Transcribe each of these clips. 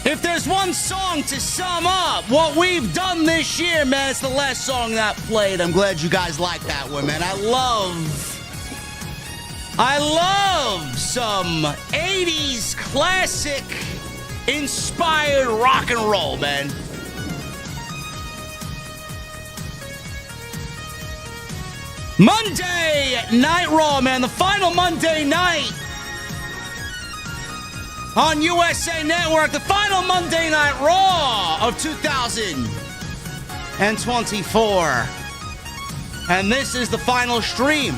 If there's one song to sum up what we've done this year, man, it's the last song that played. I'm glad you guys like that one, man. I love some 80s classic inspired rock and roll, man. Monday Night Raw, man. The final Monday night on USA Network. The final Monday Night Raw of 2024. And this is the final stream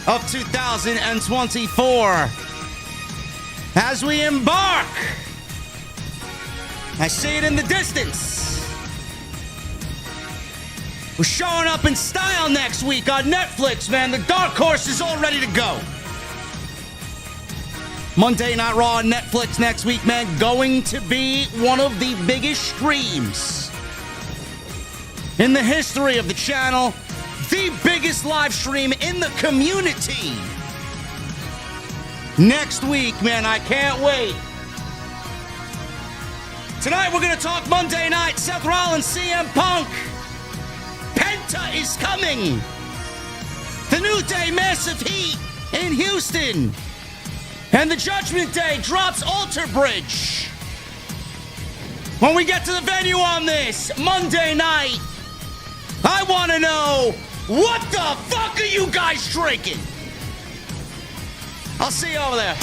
of 2024. As we embark, I see it in the distance. We're showing up in style next week on Netflix, man. The Dark Horse is all ready to go. Monday Night Raw on Netflix next week, man. Going to be one of the biggest streams in the history of the channel. The biggest live stream in the community. Next week, man. I can't wait. Tonight, we're going to talk Monday night. Seth Rollins, CM Punk. Penta is coming. The New Day Massive Heat in Houston. And the Judgment Day drops Alter Bridge. When we get to the venue on this Monday night, I want to know, what the fuck are you guys drinking? I'll see you over there.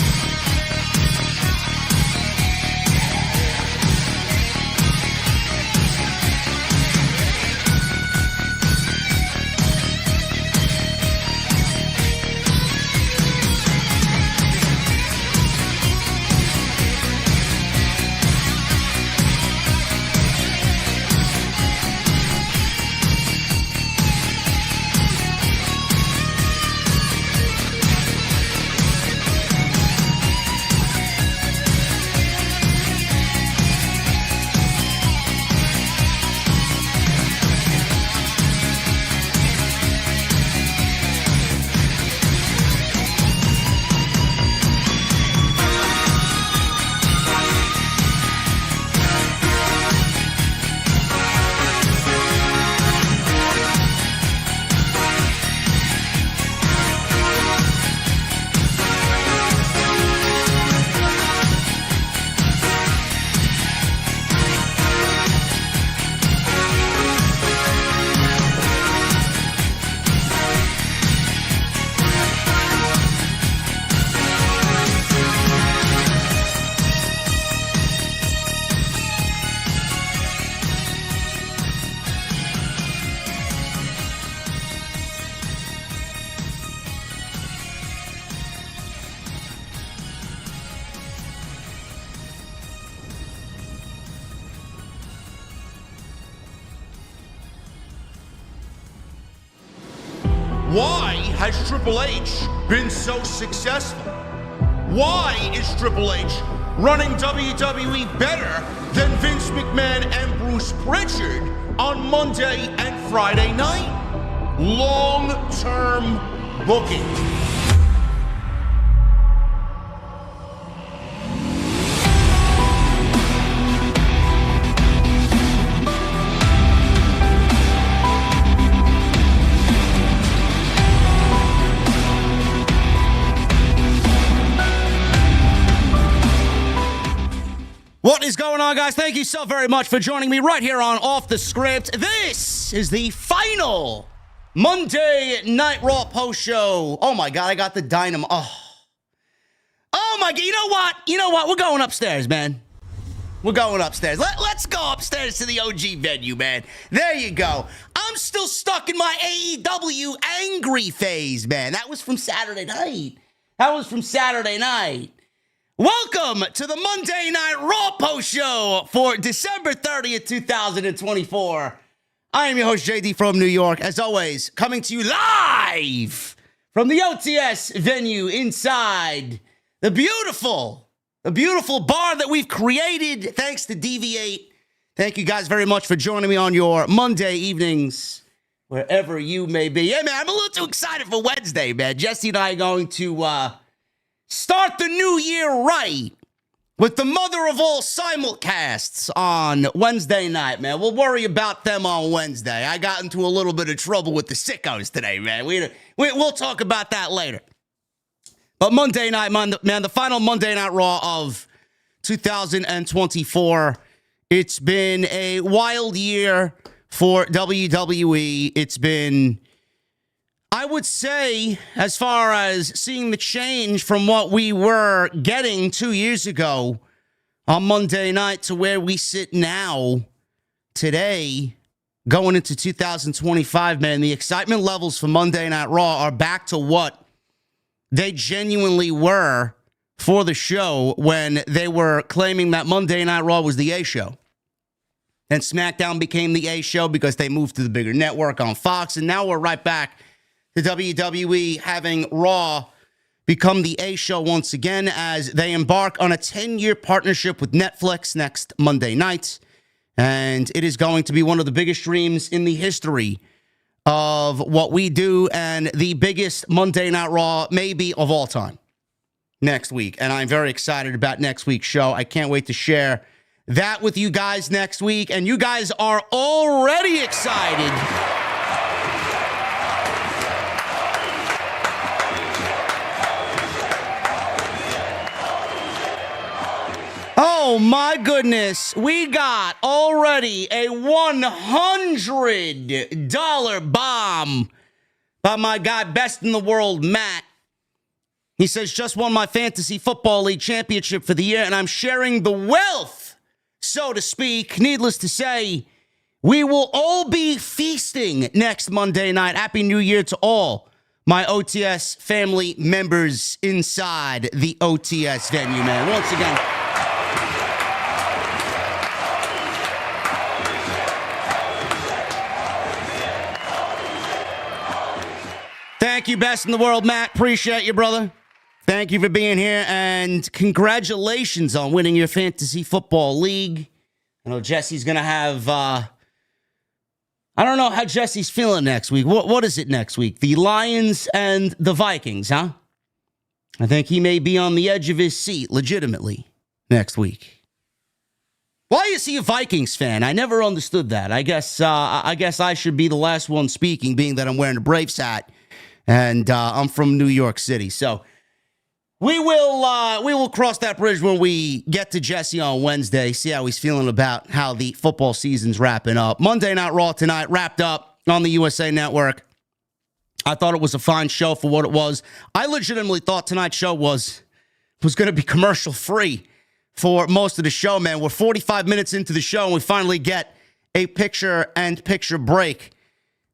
Why has Triple H been so successful? Why is Triple H running WWE better than Vince McMahon and Bruce Pritchard on Monday and Friday night? Long-term booking. What is going on, guys? Thank you so very much for joining me right here on Off the Script. This is the final Monday Night Raw post show. Oh my God, I got the dynamo. Oh my God, you know what? You know what? We're going upstairs, man. We're going upstairs. Let's go upstairs to the OG venue, man. There you go. I'm still stuck in my AEW angry phase, man. That was from Saturday night. Welcome to the Monday Night Raw post show for December 30th, 2024. I am your host, JD from New York. As always, coming to you live from the OTS venue inside the beautiful bar that we've created thanks to DV8. Thank you guys very much for joining me on your Monday evenings, wherever you may be. Yeah, man, I'm a little too excited for Wednesday, man. Jesse and I are going to start the new year right with the mother of all simulcasts on Wednesday night, man. We'll worry about them on Wednesday. I got into a little bit of trouble with the sickos today, man. We'll talk about that later. But Monday night, man, the final Monday Night Raw of 2024. It's been a wild year for WWE. It's been, I would say, as far as seeing the change from what we were getting 2 years ago on Monday night to where we sit now, today, going into 2025, man, the excitement levels for Monday Night Raw are back to what they genuinely were for the show when they were claiming that Monday Night Raw was the A show. And SmackDown became the A show because they moved to the bigger network on Fox. And now we're right back to WWE having Raw become the A show once again as they embark on a 10-year partnership with Netflix next Monday night. And it is going to be one of the biggest streams in the history of what we do and the biggest Monday Night Raw maybe of all time next week. And I'm very excited about next week's show. I can't wait to share that with you guys next week. And you guys are already excited. Oh my goodness, we got already a $100 bomb by my guy, Best in the World, Matt. He says, just won my Fantasy Football League championship for the year, and I'm sharing the wealth, so to speak. Needless to say, we will all be feasting next Monday night. Happy New Year to all my OTS family members inside the OTS venue, man. Once again, thank you, Best in the World, Matt. Appreciate you, brother. Thank you for being here, and congratulations on winning your Fantasy Football League. I know Jesse's going to have, I don't know how Jesse's feeling next week. What is it next week? The Lions and the Vikings, huh? I think he may be on the edge of his seat, legitimately, next week. Why is he a Vikings fan? I never understood that. I guess I should be the last one speaking, being that I'm wearing a Braves hat. And I'm from New York City. So we will cross that bridge when we get to Jesse on Wednesday, see how he's feeling about how the football season's wrapping up. Monday Night Raw tonight wrapped up on the USA Network. I thought it was a fine show for what it was. I legitimately thought tonight's show was going to be commercial-free for most of the show, man. We're 45 minutes into the show, and we finally get a picture-and-picture break.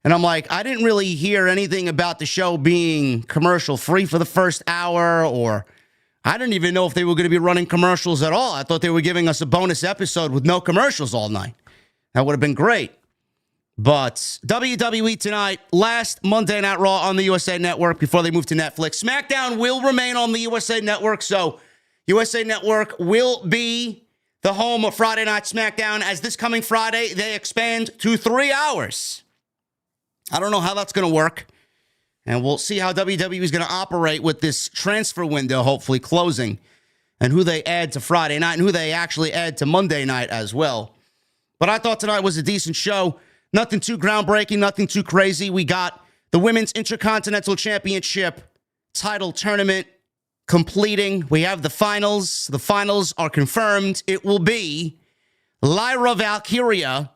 And I'm like, I didn't really hear anything about the show being commercial-free for the first hour, or I didn't even know if they were going to be running commercials at all. I thought they were giving us a bonus episode with no commercials all night. That would have been great. But WWE tonight, last Monday Night Raw on the USA Network before they move to Netflix. SmackDown will remain on the USA Network, so USA Network will be the home of Friday Night SmackDown. As this coming Friday, they expand to 3 hours. I don't know how that's going to work, and we'll see how WWE is going to operate with this transfer window hopefully closing, and who they add to Friday night and who they actually add to Monday night as well. But I thought tonight was a decent show. Nothing too groundbreaking, nothing too crazy. We got the Women's Intercontinental Championship title tournament completing. We have the finals. The finals are confirmed. It will be Lyra Valkyria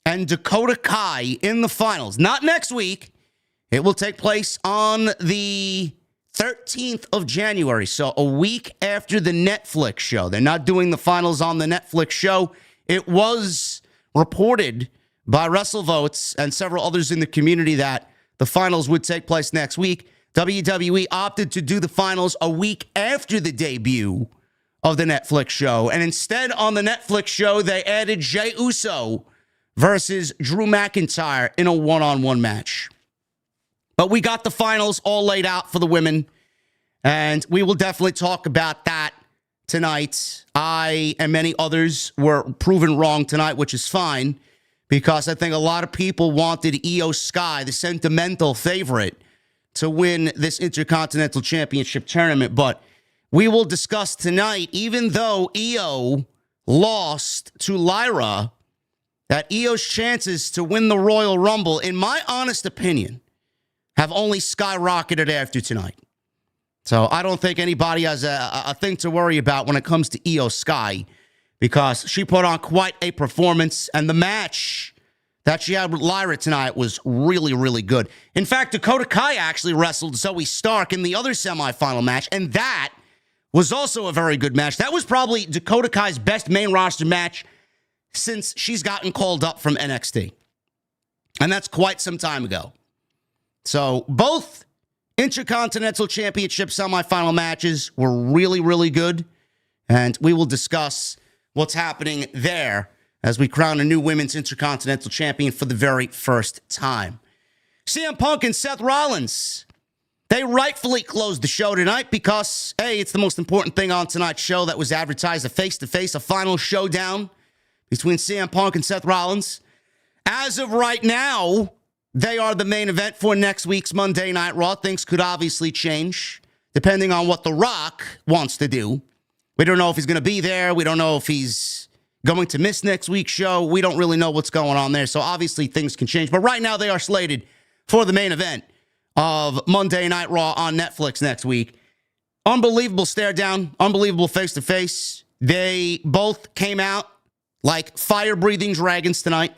and Dakota Kai in the finals. Not next week. It will take place on the 13th of January, so a week after the Netflix show. They're not doing the finals on the Netflix show. It was reported by WrestleVotes and several others in the community that the finals would take place next week. WWE opted to do the finals a week after the debut of the Netflix show, and instead on the Netflix show, they added Jay Uso versus Drew McIntyre in a one-on-one match. But we got the finals all laid out for the women, and we will definitely talk about that tonight. I and many others were proven wrong tonight, which is fine, because I think a lot of people wanted IYO SKY, the sentimental favorite, to win this Intercontinental Championship tournament. But we will discuss tonight, even though IYO lost to Lyra, that IYO's chances to win the Royal Rumble, in my honest opinion, have only skyrocketed after tonight. So I don't think anybody has a thing to worry about when it comes to IYO SKY, because she put on quite a performance, and the match that she had with Lyra tonight was really, really good. In fact, Dakota Kai actually wrestled Zoey Stark in the other semifinal match, and that was also a very good match. That was probably Dakota Kai's best main roster match since she's gotten called up from NXT. And that's quite some time ago. So both Intercontinental Championship semifinal matches were really, really good. And we will discuss what's happening there as we crown a new Women's Intercontinental Champion for the very first time. CM Punk and Seth Rollins, they rightfully closed the show tonight because, hey, it's the most important thing on tonight's show that was advertised, a face-to-face, a final showdown between CM Punk and Seth Rollins. As of right now, they are the main event for next week's Monday Night Raw. Things could obviously change depending on what The Rock wants to do. We don't know if he's going to be there. We don't know if he's going to miss next week's show. We don't really know what's going on there. So obviously things can change. But right now they are slated for the main event of Monday Night Raw on Netflix next week. Unbelievable stare down. Unbelievable face-to-face. They both came out like fire-breathing dragons tonight.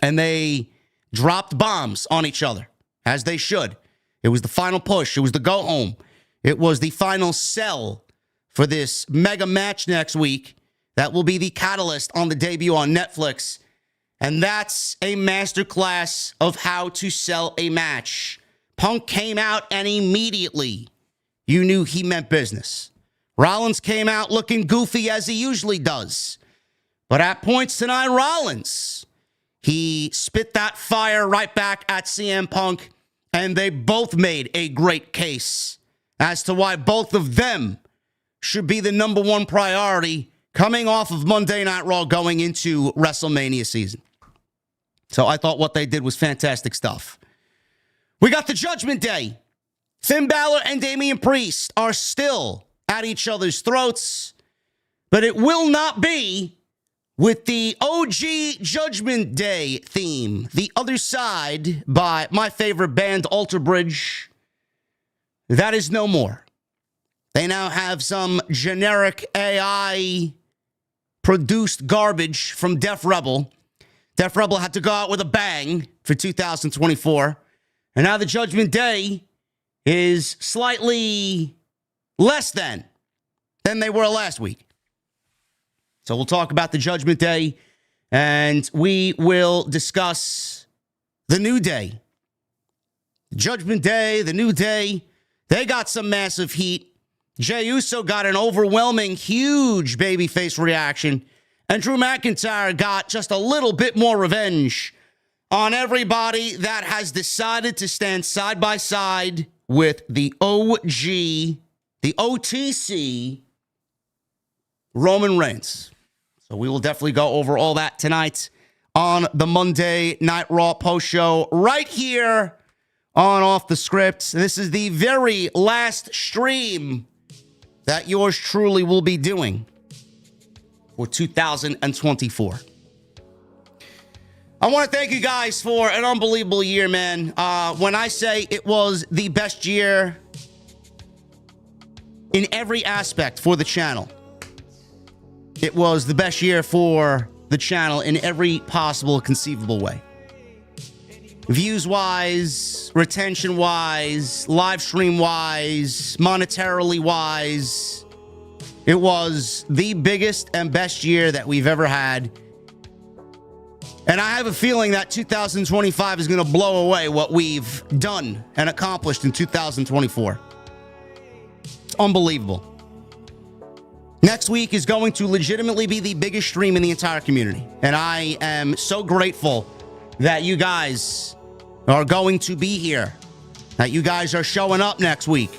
And they dropped bombs on each other, as they should. It was the final push. It was the go-home. It was the final sell for this mega match next week that will be the catalyst on the debut on Netflix. And that's a masterclass of how to sell a match. Punk came out and immediately you knew he meant business. Rollins came out looking goofy as he usually does. But at points tonight, Rollins, he spit that fire right back at CM Punk, and they both made a great case as to why both of them should be the number one priority coming off of Monday Night Raw going into WrestleMania season. So I thought what they did was fantastic stuff. We got the Judgment Day. Finn Balor and Damian Priest are still at each other's throats, but it will not be with the OG Judgment Day theme. The Other Side by my favorite band, Alter Bridge. That is no more. They now have some generic AI-produced garbage from Def Rebel. Def Rebel had to go out with a bang for 2024. And now the Judgment Day is slightly less than they were last week. So we'll talk about the Judgment Day, and we will discuss the New Day. Judgment Day, the New Day, they got some massive heat. Jay Uso got an overwhelming, huge babyface reaction. And Drew McIntyre got just a little bit more revenge on everybody that has decided to stand side by side with the OG, the OTC, Roman Reigns. So we will definitely go over all that tonight on the Monday Night Raw post show right here on Off the Script. This is the very last stream that yours truly will be doing for 2024. I want to thank you guys for an unbelievable year, man. When I say it was the best year in every aspect for the channel, it was the best year for the channel in every possible conceivable way. Views-wise, retention-wise, live stream-wise, monetarily-wise, it was the biggest and best year that we've ever had. And I have a feeling that 2025 is going to blow away what we've done and accomplished in 2024. It's unbelievable. Next week is going to legitimately be the biggest stream in the entire community. And I am so grateful that you guys are going to be here, that you guys are showing up next week.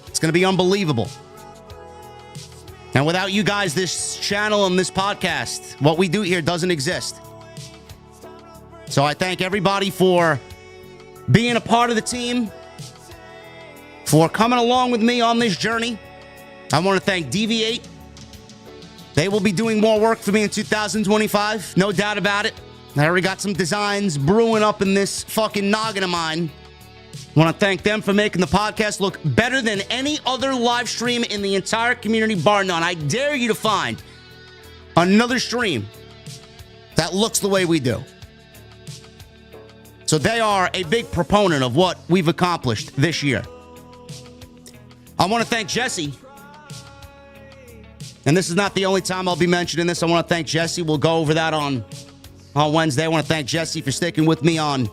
It's going to be unbelievable. And without you guys, this channel and this podcast, what we do here doesn't exist. So I thank everybody for being a part of the team, for coming along with me on this journey. I want to thank Deviate. They will be doing more work for me in 2025. No doubt about it. I already got some designs brewing up in this fucking noggin of mine. I want to thank them for making the podcast look better than any other live stream in the entire community, bar none. I dare you to find another stream that looks the way we do. So they are a big proponent of what we've accomplished this year. I want to thank Jesse. And this is not the only time I'll be mentioning this. I want to thank Jesse. We'll go over that on Wednesday. I want to thank Jesse for sticking with me on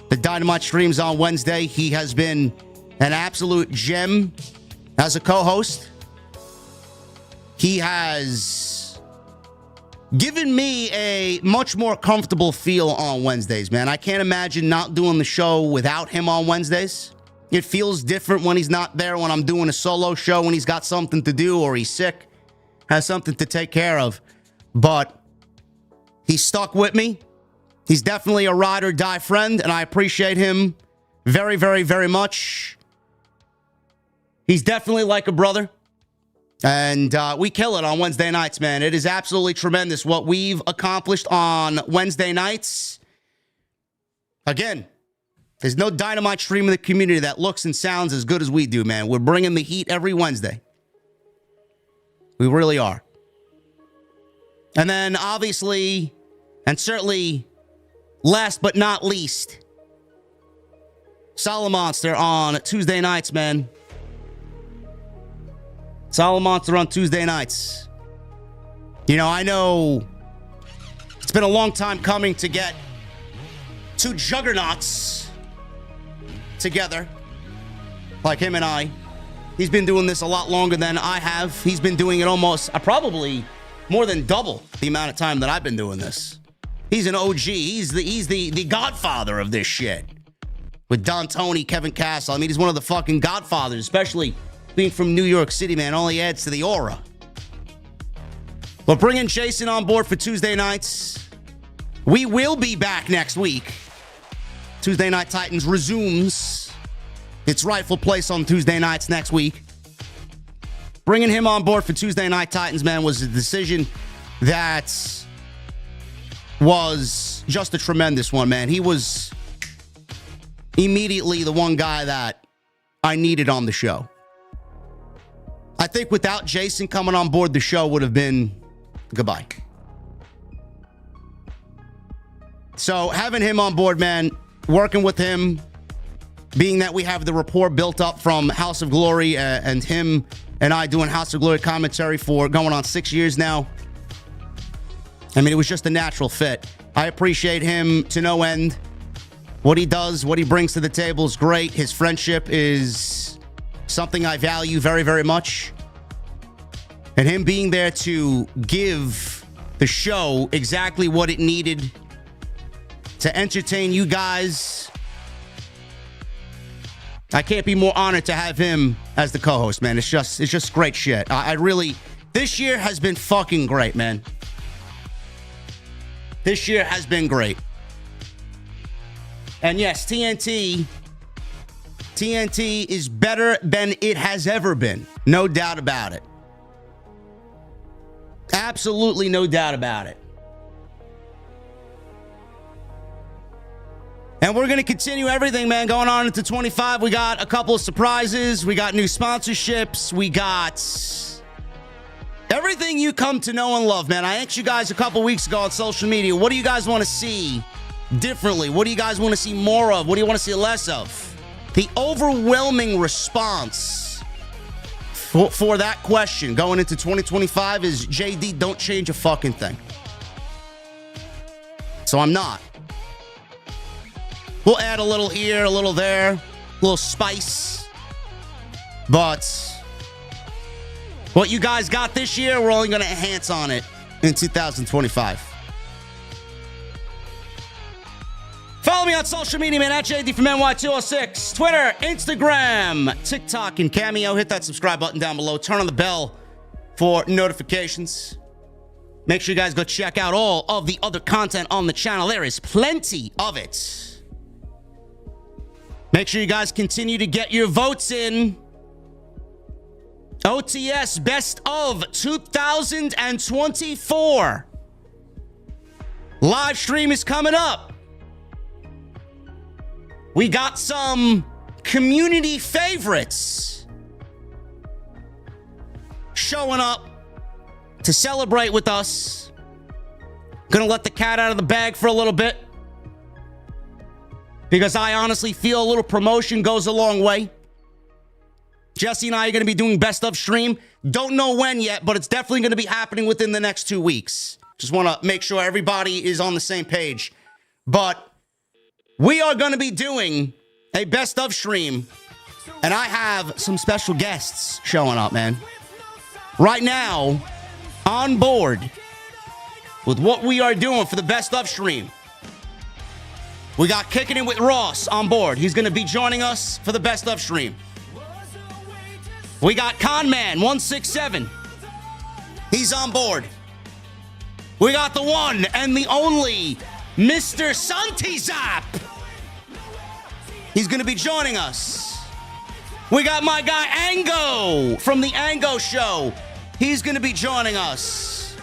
the Dynamite streams on Wednesday. He has been an absolute gem as a co-host. He has given me a much more comfortable feel on Wednesdays, man. I can't imagine not doing the show without him on Wednesdays. It feels different when he's not there, when I'm doing a solo show, when he's got something to do or he's sick, has something to take care of. But he's stuck with me. He's definitely a ride or die friend, and I appreciate him very, very, very much. He's definitely like a brother. And we kill it on Wednesday nights, man. It is absolutely tremendous what we've accomplished on Wednesday nights. Again, there's no Dynamite stream in the community that looks and sounds as good as we do, man. We're bringing the heat every Wednesday. We really are. And then, obviously, and certainly last but not least, Solid Monster on Tuesday nights, man. Solid Monster on Tuesday nights. You know, I know it's been a long time coming to get two juggernauts together, like him and I. He's been doing this a lot longer than I have. He's been doing it almost, probably more than double the amount of time that I've been doing this. He's an OG. He's the godfather of this shit. With Don Tony, Kevin Castle. I mean, he's one of the fucking godfathers, especially being from New York City, man. Only adds to the aura. But bringing Jason on board for Tuesday nights. We will be back next week. Tuesday Night Titans resumes its rightful place on Tuesday nights next week. Bringing him on board for Tuesday Night Titans, man, was a decision that was just a tremendous one, man. He was immediately the one guy that I needed on the show. I think without Jason coming on board, the show would have been goodbye. So having him on board, man, working with him, being that we have the rapport built up from House of Glory and him and I doing House of Glory commentary for going on 6 years now. I mean, it was just a natural fit. I appreciate him to no end. What he does, what he brings to the table is great. His friendship is something I value very, very much. And him being there to give the show exactly what it needed to entertain you guys. I can't be more honored to have him as the co-host, man. It's just great shit. I really, this year has been fucking great, man. This year has been great. And yes, TNT is better than it has ever been. No doubt about it. Absolutely no doubt about it. And we're going to continue everything, man, going on into 25. We got a couple of surprises. We got new sponsorships. We got everything you come to know and love, man. I asked you guys a couple weeks ago on social media, what do you guys want to see differently? What do you guys want to see more of? What do you want to see less of? The overwhelming response for that question going into 2025 is, JD, don't change a fucking thing. So I'm not. We'll add a little here, a little there, a little spice. But what you guys got this year, we're only going to enhance on it in 2025. Follow me on social media, man, at JD from NY206. Twitter, Instagram, TikTok, and Cameo. Hit that subscribe button down below. Turn on the bell for notifications. Make sure you guys go check out all of the other content on the channel. There is plenty of it. Make sure you guys continue to get your votes in OTS Best of 2024. Live stream is coming up. We got some community favorites showing up to celebrate with us. Gonna let the cat out of the bag for a little bit, because I honestly feel a little promotion goes a long way. Jesse and I are going to be doing best of stream. Don't know when yet, but it's definitely going to be happening within the next 2 weeks. Just want to make sure everybody is on the same page. But we are going to be doing a best of stream, and I have some special guests showing up, man. Right now, on board with what we are doing for the best of stream, we got Kicking It with Ross on board. He's going to be joining us for the best of stream. We got Conman 167. He's on board. We got the one and the only Mr. Santizap. He's going to be joining us. We got my guy Ango from the Ango Show. He's going to be joining us.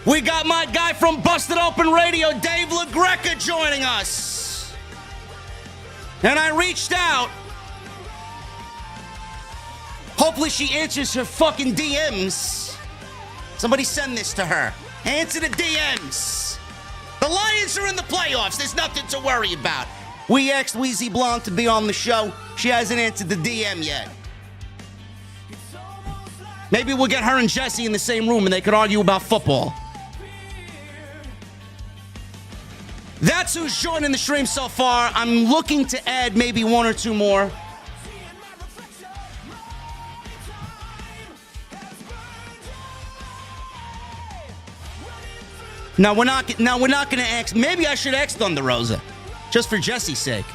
We got my guy from Busted Open Radio, Dave LaGreca, joining us. And I reached out. Hopefully she answers her fucking DMs. Somebody send this to her. Answer the DMs. The Lions are in the playoffs. There's nothing to worry about. We asked Weezy Blonde to be on the show. She hasn't answered the DM yet. Maybe we'll get her and Jesse in the same room and they could argue about football. That's who's joining the stream so far. I'm looking to add maybe one or two more. Now we're not gonna ask. Maybe I should ask Thunder Rosa, just for Jesse's sake.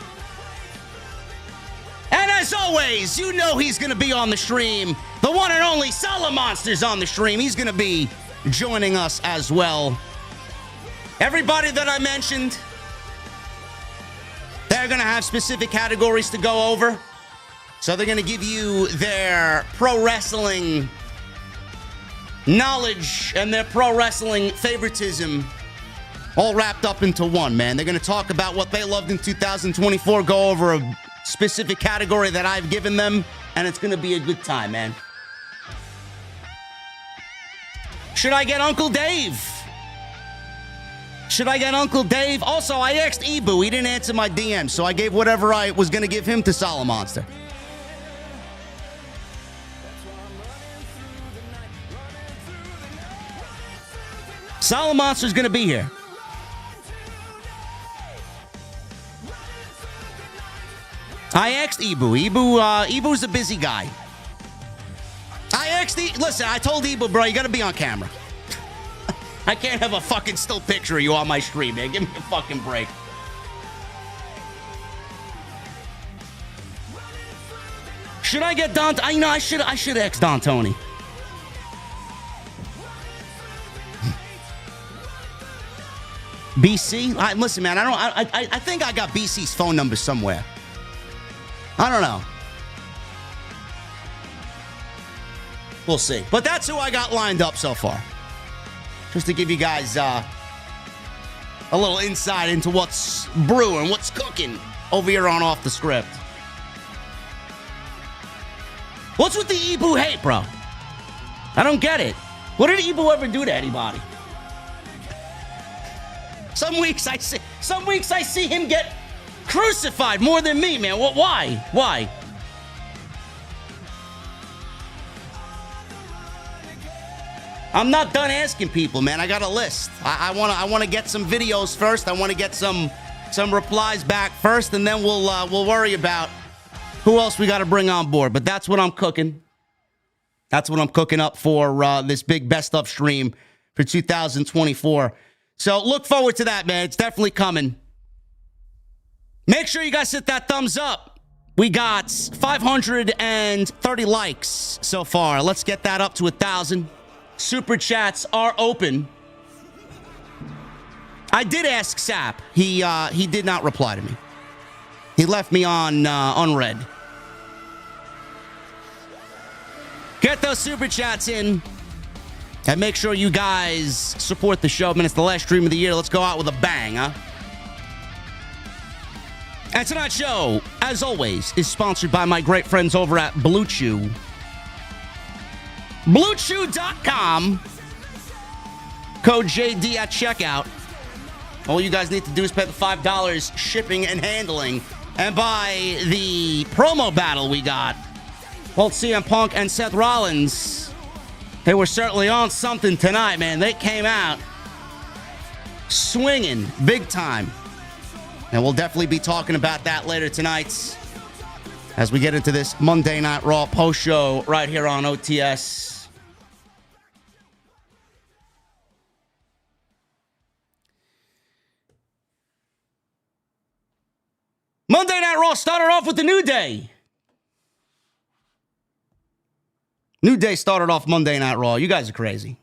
And as always, you know he's gonna be on the stream. The one and only Salamonster's on the stream. He's gonna be joining us as well. Everybody that I mentioned, they're gonna have specific categories to go over. So they're gonna give you their pro wrestling knowledge and their pro wrestling favoritism all wrapped up into one, man. They're going to talk about what they loved in 2024, go over a specific category that I've given them, and it's going to be a good time, man. Should I get Uncle Dave? Should I get Uncle Dave? Also, I asked Ibu. He didn't answer my DM, so I gave whatever I was going to give him to Salamonster. Salamonster's gonna be here. I asked Ibu. Ibu's a busy guy. Listen, I told Ibu, bro, you gotta be on camera. I can't have a fucking still picture of you on my stream, man. Give me a fucking break. Should I get Don? I should ask Don Tony. BC? Listen, man, I think I got BC's phone number somewhere. I don't know. We'll see. But that's who I got lined up so far. Just to give you guys a little insight into what's brewing, what's cooking over here on Off the Script. What's with the Ibu hate, bro? I don't get it. What did Ibu ever do to anybody? Some weeks I see him get crucified more than me, man. What? Why? I'm not done asking people, man. I got a list. I want to get some videos first. I want to get some replies back first, and then we'll worry about who else we got to bring on board. But that's what I'm cooking. That's what I'm cooking up for this big best of stream for 2024. So look forward to that, man. It's definitely coming. Make sure you guys hit that thumbs up. We got 530 likes so far. Let's get that up to 1,000. Super chats are open. I did ask Sap. He did not reply to me. He left me on unread. Get those super chats in. And make sure you guys support the show. I mean, it's the last stream of the year. Let's go out with a bang, huh? And tonight's show, as always, is sponsored by my great friends over at Blue Chew. BlueChew.com. Code JD at checkout. All you guys need to do is pay the $5 shipping and handling and buy the promo battle we got. Both CM Punk and Seth Rollins. They were certainly on something tonight, man. They came out swinging big time. And we'll definitely be talking about that later tonight as we get into this Monday Night Raw post show right here on OTS. Monday Night Raw started off with the New Day. New Day started off Monday Night Raw. You guys are crazy.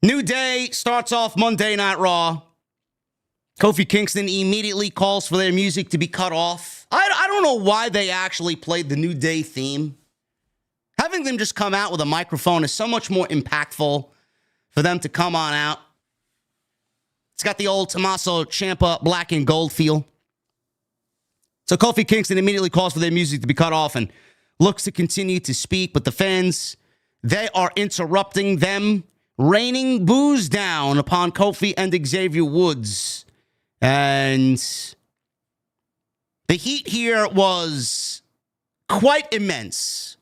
New Day starts off Monday Night Raw. Kofi Kingston immediately calls for their music to be cut off. I don't know why they actually played the New Day theme. Having them just come out with a microphone is so much more impactful for them to come on out. It's got the old Tommaso Ciampa black and gold feel. So Kofi Kingston immediately calls for their music to be cut off and looks to continue to speak, but the fans, they are interrupting them, raining boos down upon Kofi and Xavier Woods. And the heat here was quite immense.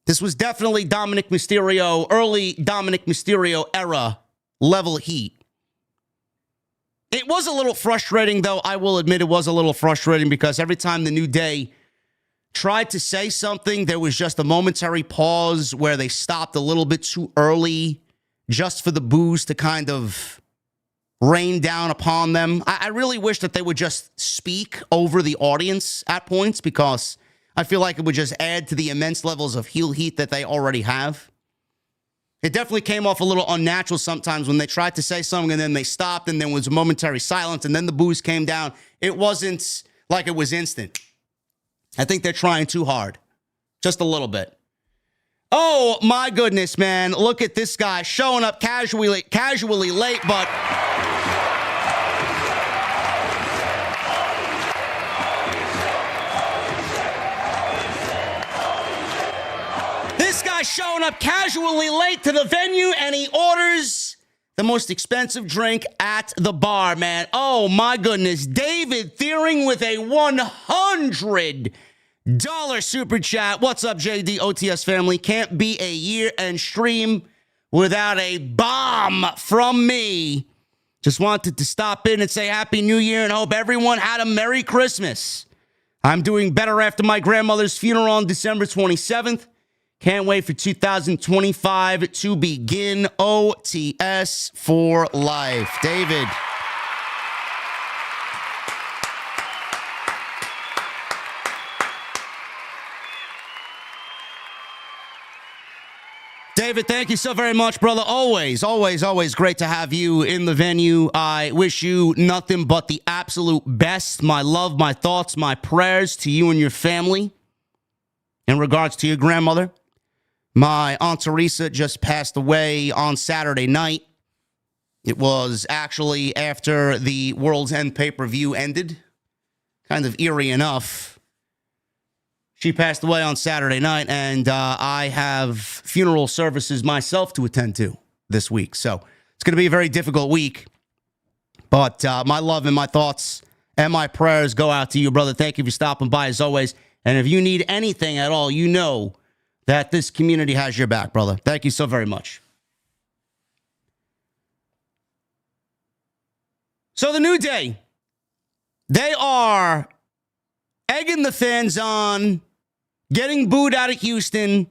This was definitely Dominic Mysterio, early Dominic Mysterio era level heat. It was a little frustrating, though. I will admit it was a little frustrating because every time the New Day tried to say something, there was just a momentary pause where they stopped a little bit too early just for the boos to kind of rain down upon them. I really wish that they would just speak over the audience at points because I feel like it would just add to the immense levels of heel heat that they already have. It definitely came off a little unnatural sometimes when they tried to say something and then they stopped and there was a momentary silence and then the boos came down. It wasn't like it was instant. I think they're trying too hard. Just a little bit. Oh, my goodness, man. Look at this guy showing up casually late, but... This guy showing up casually late to the venue, and he orders the most expensive drink at the bar, man. Oh, my goodness. David Thiering with a $100 super chat. What's up, JD OTS family? Can't be a year-end stream without a bomb from me. Just wanted to stop in and say Happy New Year and hope everyone had a Merry Christmas. I'm doing better after my grandmother's funeral on December 27th. Can't wait for 2025 to begin. OTS for life. David. David, thank you so very much, brother. Always, always, always great to have you in the venue. I wish you nothing but the absolute best. My love, my thoughts, my prayers to you and your family in regards to your grandmother. My Aunt Teresa just passed away on Saturday night. It was actually after the World's End pay-per-view ended. Kind of eerie enough. She passed away on Saturday night, and I have funeral services myself to attend to this week. So it's going to be a very difficult week. But my love and my thoughts and my prayers go out to you, brother. Thank you for stopping by, as always. And if you need anything at all, you know that this community has your back, brother. Thank you so very much. So the New Day, they are egging the fans on, getting booed out of Houston.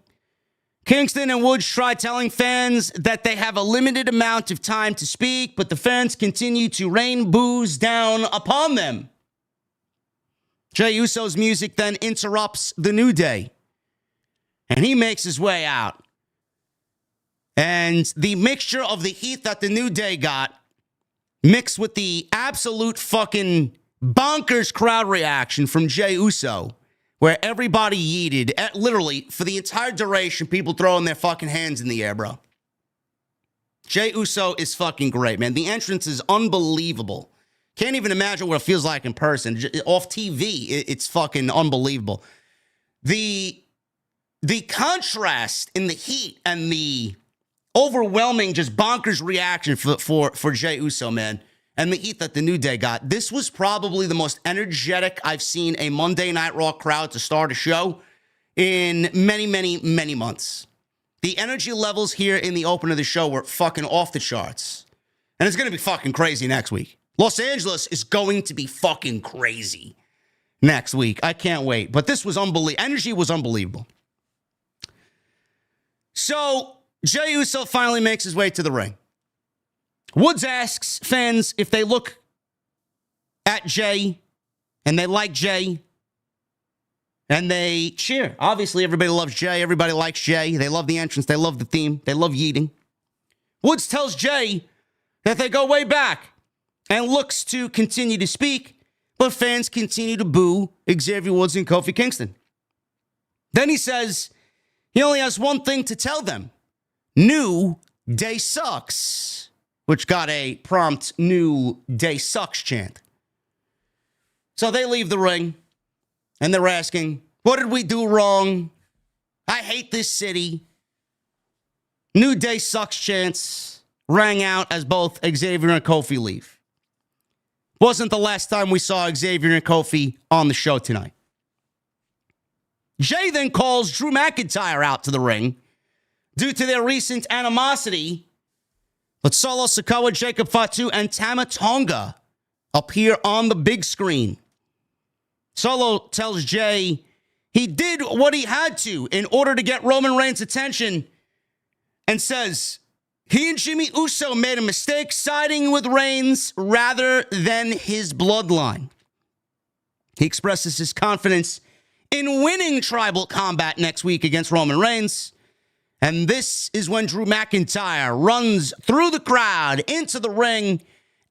Kingston and Woods try telling fans that they have a limited amount of time to speak, but the fans continue to rain boos down upon them. Jay Uso's music then interrupts the New Day, and he makes his way out. And the mixture of the heat that the New Day got mixed with the absolute fucking bonkers crowd reaction from Jay Uso, where everybody yeeted, literally, for the entire duration, people throwing their fucking hands in the air, bro. Jay Uso is fucking great, man. The entrance is unbelievable. Can't even imagine what it feels like in person. Off TV, it's fucking unbelievable. The contrast in the heat and the overwhelming, just bonkers reaction for Jay Uso, man, and the heat that the New Day got. This was probably the most energetic I've seen a Monday Night Raw crowd to start a show in many, many, many months. The energy levels here in the open of the show were fucking off the charts. And it's going to be fucking crazy next week. Los Angeles is going to be fucking crazy next week. I can't wait. But this was unbelievable. Energy was unbelievable. So, Jay Uso finally makes his way to the ring. Woods asks fans if they look at Jay and they like Jay and they cheer. Obviously, everybody loves Jay. Everybody likes Jay. They love the entrance. They love the theme. They love yeeting. Woods tells Jay that they go way back and looks to continue to speak, but fans continue to boo Xavier Woods and Kofi Kingston. Then he says he only has one thing to tell them. New Day sucks, which got a prompt New Day sucks chant. So they leave the ring and they're asking, what did we do wrong? I hate this city. New Day sucks chants rang out as both Xavier and Kofi leave. Wasn't the last time we saw Xavier and Kofi on the show tonight. Jay then calls Drew McIntyre out to the ring due to their recent animosity. But Solo Sikoa, Jacob Fatu, and Tama Tonga appear on the big screen. Solo tells Jay he did what he had to in order to get Roman Reigns' attention and says he and Jimmy Uso made a mistake siding with Reigns rather than his bloodline. He expresses his confidence in winning Tribal Combat next week against Roman Reigns. And this is when Drew McIntyre runs through the crowd into the ring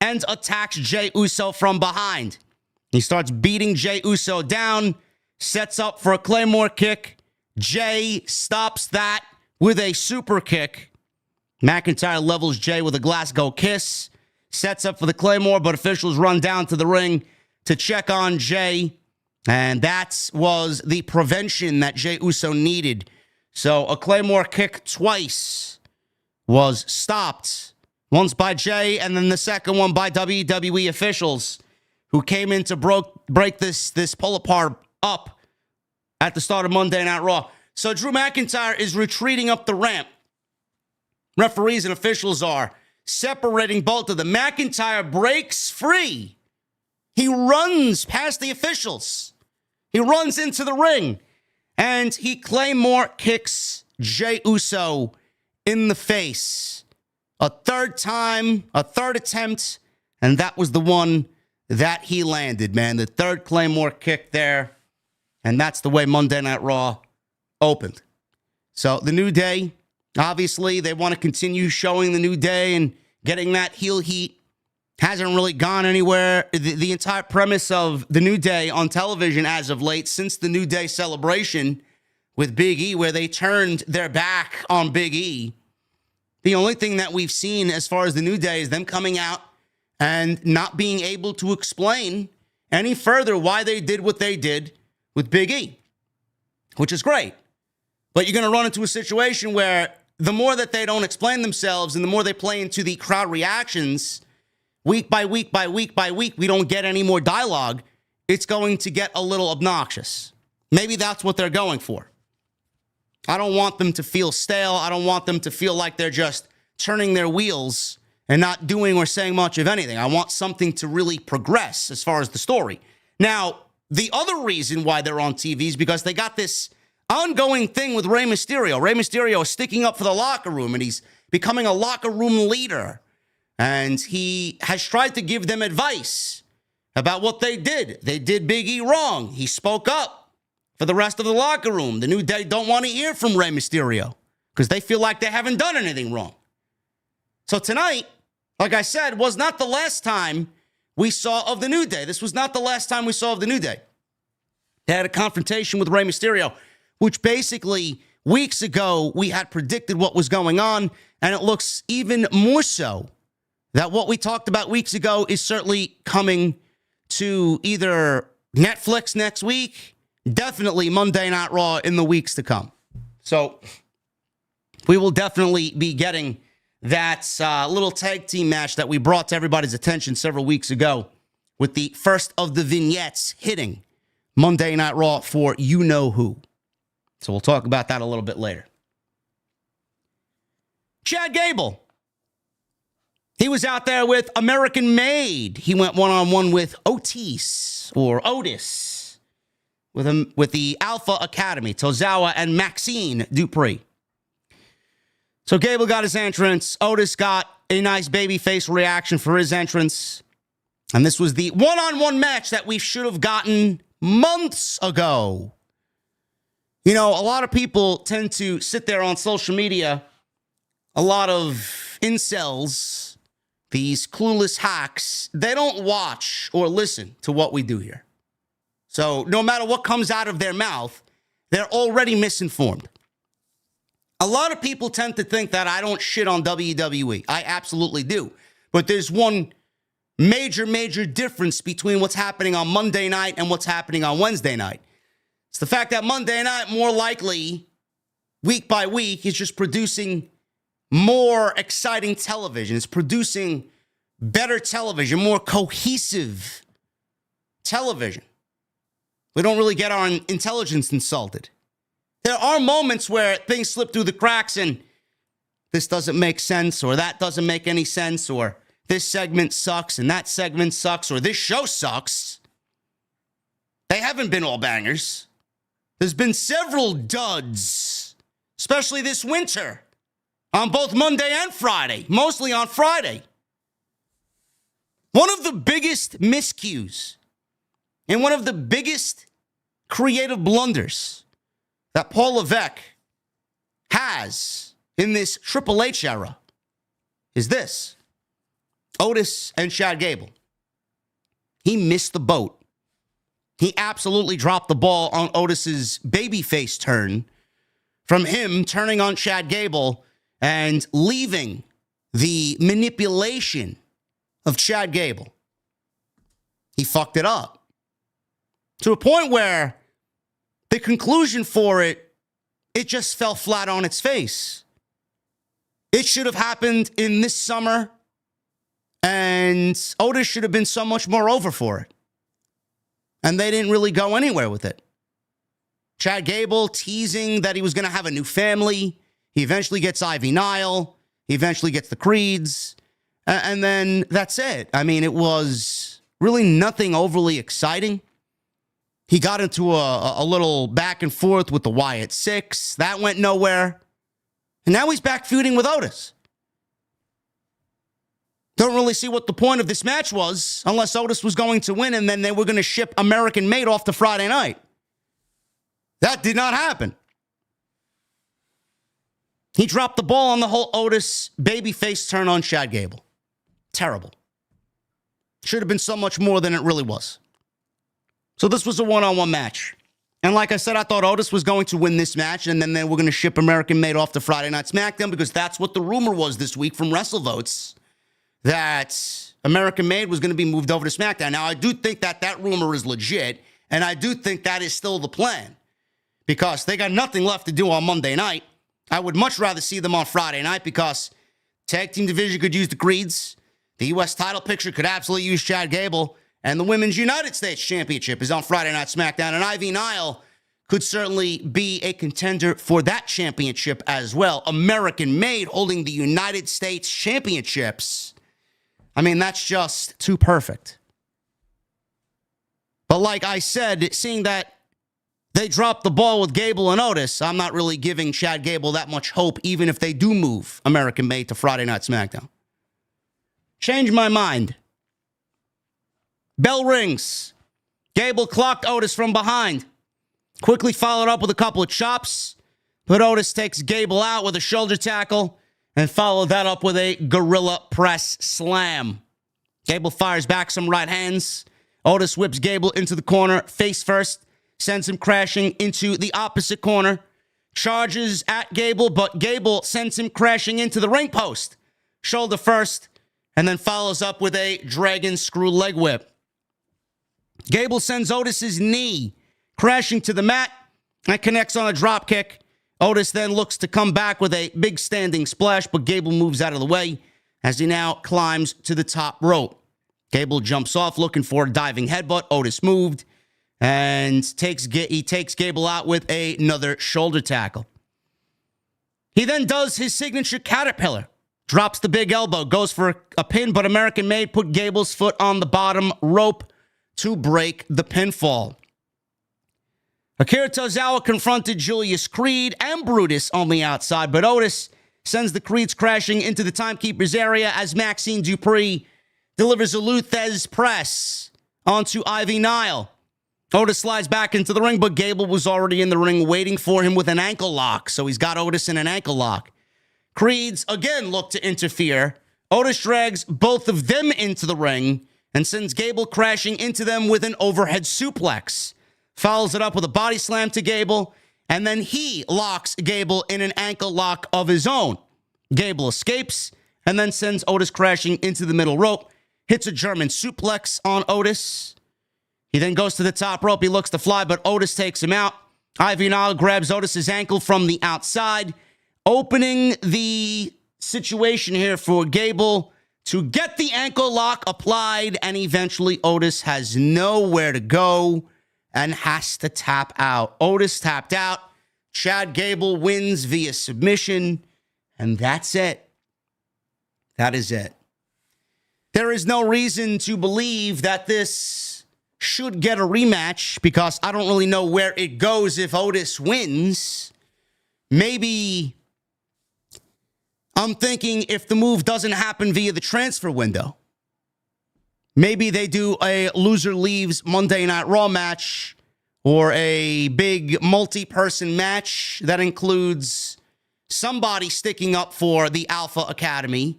and attacks Jay Uso from behind. He starts beating Jay Uso down, sets up for a Claymore kick. Jay stops that with a super kick. McIntyre levels Jay with a Glasgow kiss, sets up for the Claymore, but officials run down to the ring to check on Jay. And that was the prevention that Jay Uso needed. So a Claymore kick twice was stopped. Once by Jay, and then the second one by WWE officials who came in to break this pull apart up at the start of Monday Night Raw. So Drew McIntyre is retreating up the ramp. Referees and officials are separating both of them. McIntyre breaks free. He runs past the officials. He runs into the ring. And he Claymore kicks Jay Uso in the face. A third time, a third attempt, and that was the one that he landed, man. The third Claymore kick there. And that's the way Monday Night Raw opened. So the New Day, obviously, they want to continue showing the New Day and getting that heel heat. Hasn't really gone anywhere. The entire premise of the New Day on television as of late, since the New Day celebration with Big E, where they turned their back on Big E, the only thing that we've seen as far as the New Day is them coming out and not being able to explain any further why they did what they did with Big E, which is great. But you're going to run into a situation where the more that they don't explain themselves and the more they play into the crowd reactions, week by week by week by week, we don't get any more dialogue. It's going to get a little obnoxious. Maybe that's what they're going for. I don't want them to feel stale. I don't want them to feel like they're just turning their wheels and not doing or saying much of anything. I want something to really progress as far as the story. Now, the other reason why they're on TV is because they got this ongoing thing with Rey Mysterio. Rey Mysterio is sticking up for the locker room, and he's becoming a locker room leader. And he has tried to give them advice about what they did. They did Big E wrong. He spoke up for the rest of the locker room. The New Day don't want to hear from Rey Mysterio because they feel like they haven't done anything wrong. So tonight, like I said, was not the last time we saw of the New Day. This was not the last time we saw of the New Day. They had a confrontation with Rey Mysterio, which basically weeks ago we had predicted what was going on, and it looks even more so that what we talked about weeks ago is certainly coming to either Netflix next week, definitely Monday Night Raw in the weeks to come. So we will definitely be getting that little tag team match that we brought to everybody's attention several weeks ago with the first of the vignettes hitting Monday Night Raw for you-know-who. So we'll talk about that a little bit later. Chad Gable. He was out there with American Made. He went one-on-one with Otis, or Otis, with the Alpha Academy, Tozawa and Maxine Dupree. So Gable got his entrance. Otis got a nice babyface reaction for his entrance. And this was the one-on-one match that we should have gotten months ago. You know, a lot of people tend to sit there on social media, a lot of incels, these clueless hacks, they don't watch or listen to what we do here. So no matter what comes out of their mouth, they're already misinformed. A lot of people tend to think that I don't shit on WWE. I absolutely do. But there's one major difference between what's happening on Monday night and what's happening on Wednesday night. It's the fact that Monday night, more likely, week by week, is just producing more exciting television. It's producing better television, more cohesive television. We don't really get our intelligence insulted. There are moments where things slip through the cracks and this doesn't make sense, or that doesn't make any sense, or this segment sucks and that segment sucks, or this show sucks. They haven't been all bangers. There's been several duds, especially this winter, on both Monday and Friday, mostly on Friday. One of the biggest miscues and one of the biggest creative blunders that Paul Levesque has in this Triple H era is this. Otis and Chad Gable. He missed the boat. He absolutely dropped the ball on Otis's babyface turn from him turning on Chad Gable and leaving the manipulation of Chad Gable. He fucked it up to a point where the conclusion for it just fell flat on its face. It should have happened in this summer, and Otis should have been so much more over for it. And they didn't really go anywhere with it. Chad Gable teasing that he was going to have a new family. He eventually gets Ivy Nile. He eventually gets the Creeds. And then that's it. I mean, it was really nothing overly exciting. He got into a little back and forth with the Wyatt Six. That went nowhere. And now he's back feuding with Otis. Don't really see what the point of this match was, unless Otis was going to win and then they were going to ship American Made off to Friday night. That did not happen. He dropped the ball on the whole Otis babyface turn on Chad Gable. Terrible. Should have been so much more than it really was. So this was a one-on-one match. And like I said, I thought Otis was going to win this match, and then they were going to ship American Made off to Friday Night SmackDown, because that's what the rumor was this week from WrestleVotes, that American Made was going to be moved over to SmackDown. Now, I do think that that rumor is legit, and I do think that is still the plan, because they got nothing left to do on Monday night. I would much rather see them on Friday night, because tag team division could use the Creeds, the U.S. title picture could absolutely use Chad Gable, and the Women's United States Championship is on Friday Night SmackDown, and Ivy Nile could certainly be a contender for that championship as well. American Made holding the United States Championships. I mean, that's just too perfect. But like I said, seeing that they dropped the ball with Gable and Otis, I'm not really giving Chad Gable that much hope, even if they do move American Made to Friday Night SmackDown. Change my mind. Bell rings. Gable clocked Otis from behind. Quickly followed up with a couple of chops. But Otis takes Gable out with a shoulder tackle. and followed that up with a gorilla press slam. Gable fires back some right hands. Otis whips Gable into the corner, face first, sends him crashing into the opposite corner, charges at Gable, but Gable sends him crashing into the ring post, shoulder first, and then follows up with a dragon screw leg whip. Gable sends Otis's knee crashing to the mat and connects on a drop kick. Otis then looks to come back with a big standing splash, but Gable moves out of the way as he now climbs to the top rope. Gable jumps off looking for a diving headbutt. Otis moved and takes Gable out with another shoulder tackle. He then does his signature caterpillar, drops the big elbow, goes for a pin, but American Made put Gable's foot on the bottom rope to break the pinfall. Akira Tozawa confronted Julius Creed and Brutus on the outside, but Otis sends the Creeds crashing into the timekeeper's area as Maxine Dupree delivers a Luthez press onto Ivy Nile. Otis slides back into the ring, but Gable was already in the ring waiting for him with an ankle lock, so he's got Otis in an ankle lock. Creeds again look to interfere. Otis drags both of them into the ring and sends Gable crashing into them with an overhead suplex. Follows it up with a body slam to Gable, and then he locks Gable in an ankle lock of his own. Gable escapes and then sends Otis crashing into the middle rope, hits a German suplex on Otis. He then goes to the top rope. He looks to fly, but Otis takes him out. Ivy Nile grabs Otis's ankle from the outside, opening the situation here for Gable to get the ankle lock applied, and eventually Otis has nowhere to go and has to tap out. Otis tapped out. Chad Gable wins via submission, and that's it. That is it. There is no reason to believe that this should get a rematch because I don't really know where it goes if Otis wins. Maybe I'm thinking if the move doesn't happen via the transfer window, maybe they do a loser leaves Monday Night Raw match or a big multi-person match that includes somebody sticking up for the Alpha Academy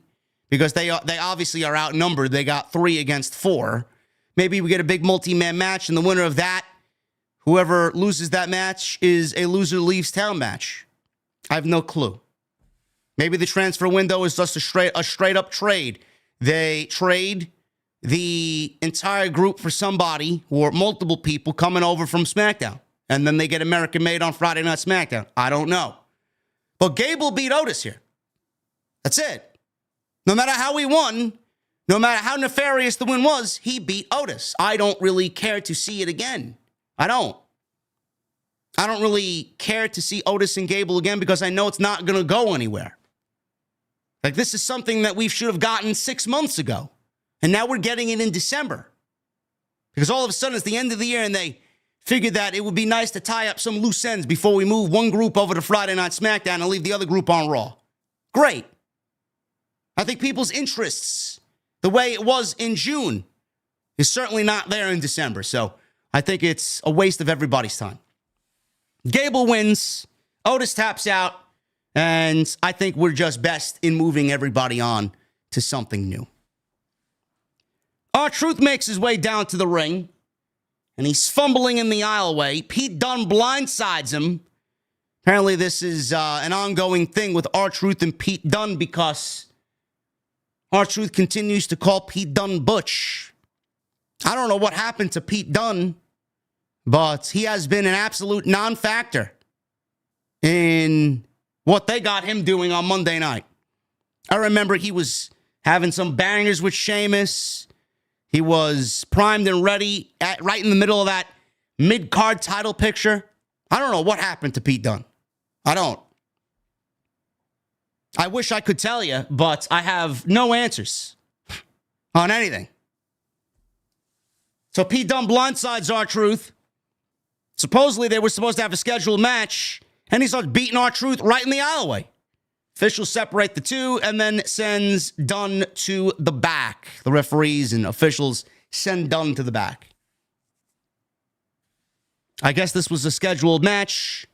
because they obviously are outnumbered. They got 3 against 4. Maybe we get a big multi-man match, and the winner of that, whoever loses that match, is a loser leaves town match. I have no clue. Maybe the transfer window is just a straight up trade. They trade the entire group for somebody or multiple people coming over from SmackDown, and then they get American Made on Friday Night SmackDown. I don't know. But Gable beat Otis here. That's it. No matter how he won, no matter how nefarious the win was, he beat Otis. I don't really care to see it again. I don't really care to see Otis and Gable again because I know it's not going to go anywhere. Like, this is something that we should have gotten 6 months ago. And now we're getting it in December. Because all of a sudden it's the end of the year and they figured that it would be nice to tie up some loose ends before we move one group over to Friday Night SmackDown and leave the other group on Raw. Great. I think people's interests, the way it was in June, is certainly not there in December. So I think it's a waste of everybody's time. Gable wins. Otis taps out. And I think we're just best in moving everybody on to something new. R-Truth makes his way down to the ring, and he's fumbling in the aisleway. Pete Dunne blindsides him. Apparently, this is an ongoing thing with R-Truth and Pete Dunne because R-Truth continues to call Pete Dunne Butch. I don't know what happened to Pete Dunne, but he has been an absolute non-factor in what they got him doing on Monday night. I remember he was having some bangers with Sheamus. He was primed and ready right in the middle of that mid-card title picture. I don't know what happened to Pete Dunne. I don't. I wish I could tell you, but I have no answers on anything. So Pete Dunne blindsides R-Truth. Supposedly they were supposed to have a scheduled match, and he starts beating R-Truth right in the aisleway. Officials separate the two and then sends Dunn to the back. The referees and officials send Dunn to the back. I guess this was a scheduled match.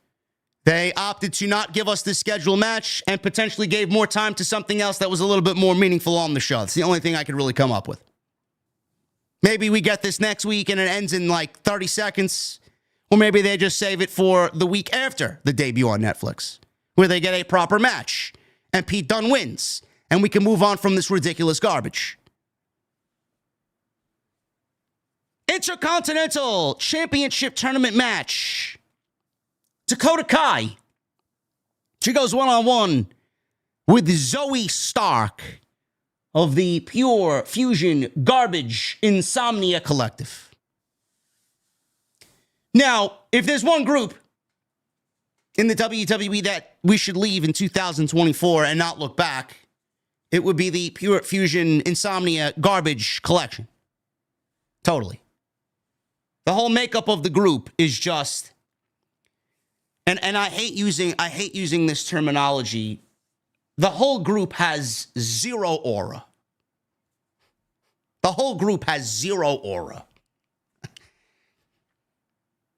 They opted to not give us this scheduled match and potentially gave more time to something else that was a little bit more meaningful on the show. It's the only thing I could really come up with. Maybe we get this next week and it ends in like 30 seconds. Or maybe they just save it for the week after the debut on Netflix, where they get a proper match and Pete Dunne wins. And we can move on from this ridiculous garbage. Intercontinental Championship Tournament match. Dakota Kai. She goes one-on-one with Zoey Stark of the Pure Fusion Garbage Insomnia Collective. Now, if there's one group in the WWE that we should leave in 2024 and not look back, it would be the Pure Fusion Insomnia Garbage Collection. Totally. The whole makeup of the group is just, and I hate using this terminology. The whole group has zero aura. The whole group has zero aura.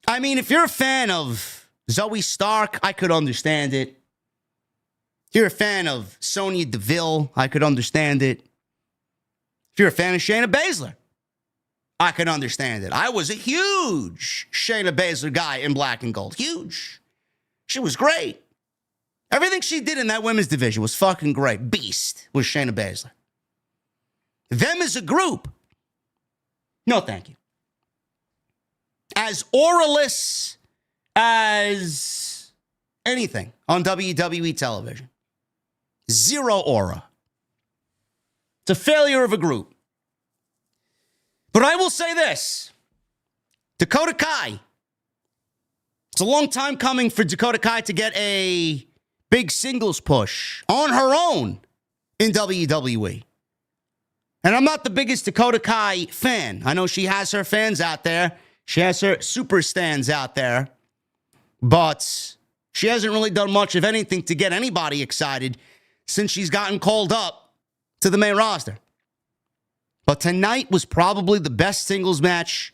I mean, if you're a fan of Zoey Stark, I could understand it. If you're a fan of Sonya Deville, I could understand it. If you're a fan of Shayna Baszler, I can understand it. I was a huge Shayna Baszler guy in black and gold. Huge. She was great. Everything she did in that women's division was fucking great. Beast was Shayna Baszler. Them as a group, no thank you. As auraless as anything on WWE television. Zero aura. It's a failure of a group. But I will say this. Dakota Kai. It's a long time coming for Dakota Kai to get a big singles push on her own in WWE. And I'm not the biggest Dakota Kai fan. I know she has her fans out there. She has her super stans out there. But she hasn't really done much of anything to get anybody excited since she's gotten called up to the main roster. But tonight was probably the best singles match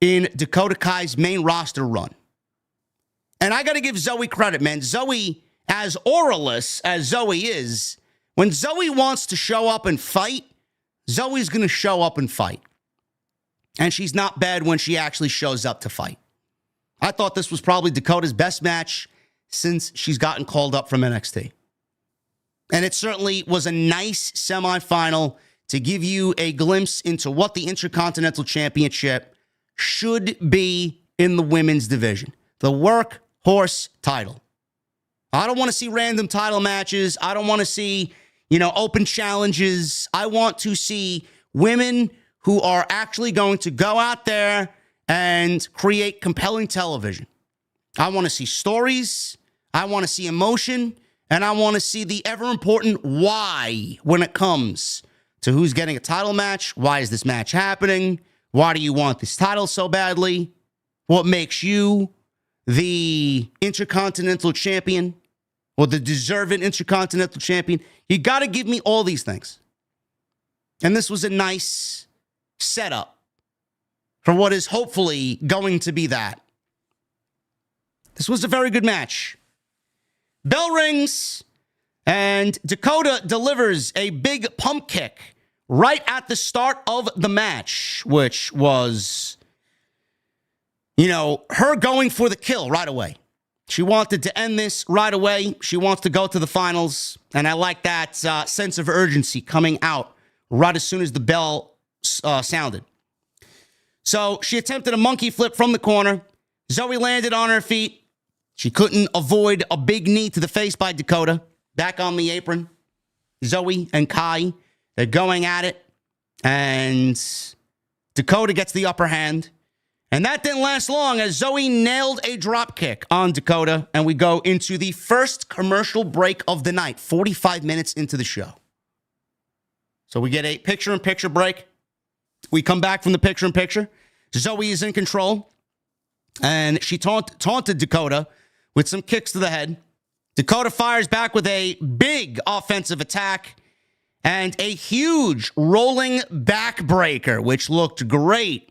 in Dakota Kai's main roster run. And I got to give Zoey credit, man. Zoey, as auraless as Zoey is, when Zoey wants to show up and fight, Zoey's going to show up and fight. And she's not bad when she actually shows up to fight. I thought this was probably Dakota's best match since she's gotten called up from NXT. And it certainly was a nice semifinal to give you a glimpse into what the Intercontinental Championship should be in the women's division. The workhorse title. I don't want to see random title matches. I don't want to see, open challenges. I want to see women who are actually going to go out there and create compelling television. I want to see stories. I want to see emotion. And I want to see the ever-important why when it comes to who's getting a title match. Why is this match happening? Why do you want this title so badly? What makes you the Intercontinental Champion or the deserved Intercontinental Champion? You got to give me all these things. And this was a nice setup for what is hopefully going to be that. This was a very good match. Bell rings, and Dakota delivers a big pump kick right at the start of the match, which was, her going for the kill right away. She wanted to end this right away. She wants to go to the finals, and I like that sense of urgency coming out right as soon as the bell sounded. So she attempted a monkey flip from the corner. Zoey landed on her feet. She couldn't avoid a big knee to the face by Dakota. Back on the apron. Zoey and Kai, they're going at it. And Dakota gets the upper hand. And that didn't last long as Zoey nailed a drop kick on Dakota. And we go into the first commercial break of the night, 45 minutes into the show. So we get a picture-in-picture break. We come back from the picture-in-picture. Zoey is in control. And she taunted Dakota with some kicks to the head. Dakota fires back with a big offensive attack and a huge rolling backbreaker, which looked great.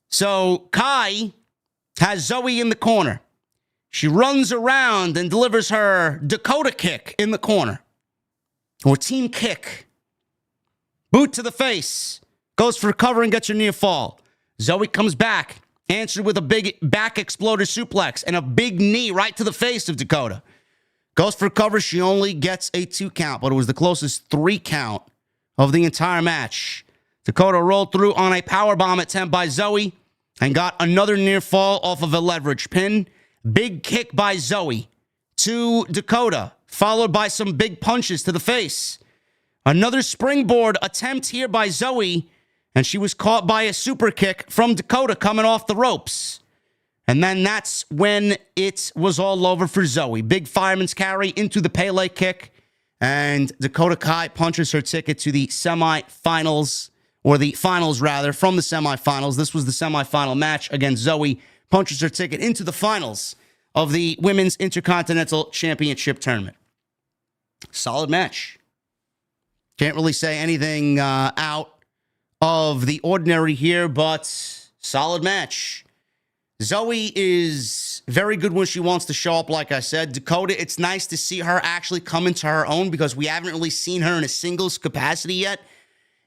So Kai has Zoey in the corner. She runs around and delivers her Dakota kick in the corner. Or team kick. Boot to the face. Goes for a cover and gets her near fall. Zoey comes back. Answered with a big back exploder suplex and a big knee right to the face of Dakota. Goes for cover. She only gets a 2 count, but it was the closest 3 count of the entire match. Dakota rolled through on a powerbomb attempt by Zoey and got another near fall off of a leverage pin. Big kick by Zoey to Dakota, followed by some big punches to the face. Another springboard attempt here by Zoey, and she was caught by a super kick from Dakota coming off the ropes. And then that's when it was all over for Zoey. Big fireman's carry into the Pele kick, and Dakota Kai punches her ticket to the semifinals, or the finals rather, from the semifinals. This was the semifinal match against Zoey. Punches her ticket into the finals of the Women's Intercontinental Championship Tournament. Solid match. Can't really say anything out of the ordinary here, but solid match. Zoey is very good when she wants to show up, like I said. Dakota, it's nice to see her actually come into her own because we haven't really seen her in a singles capacity yet.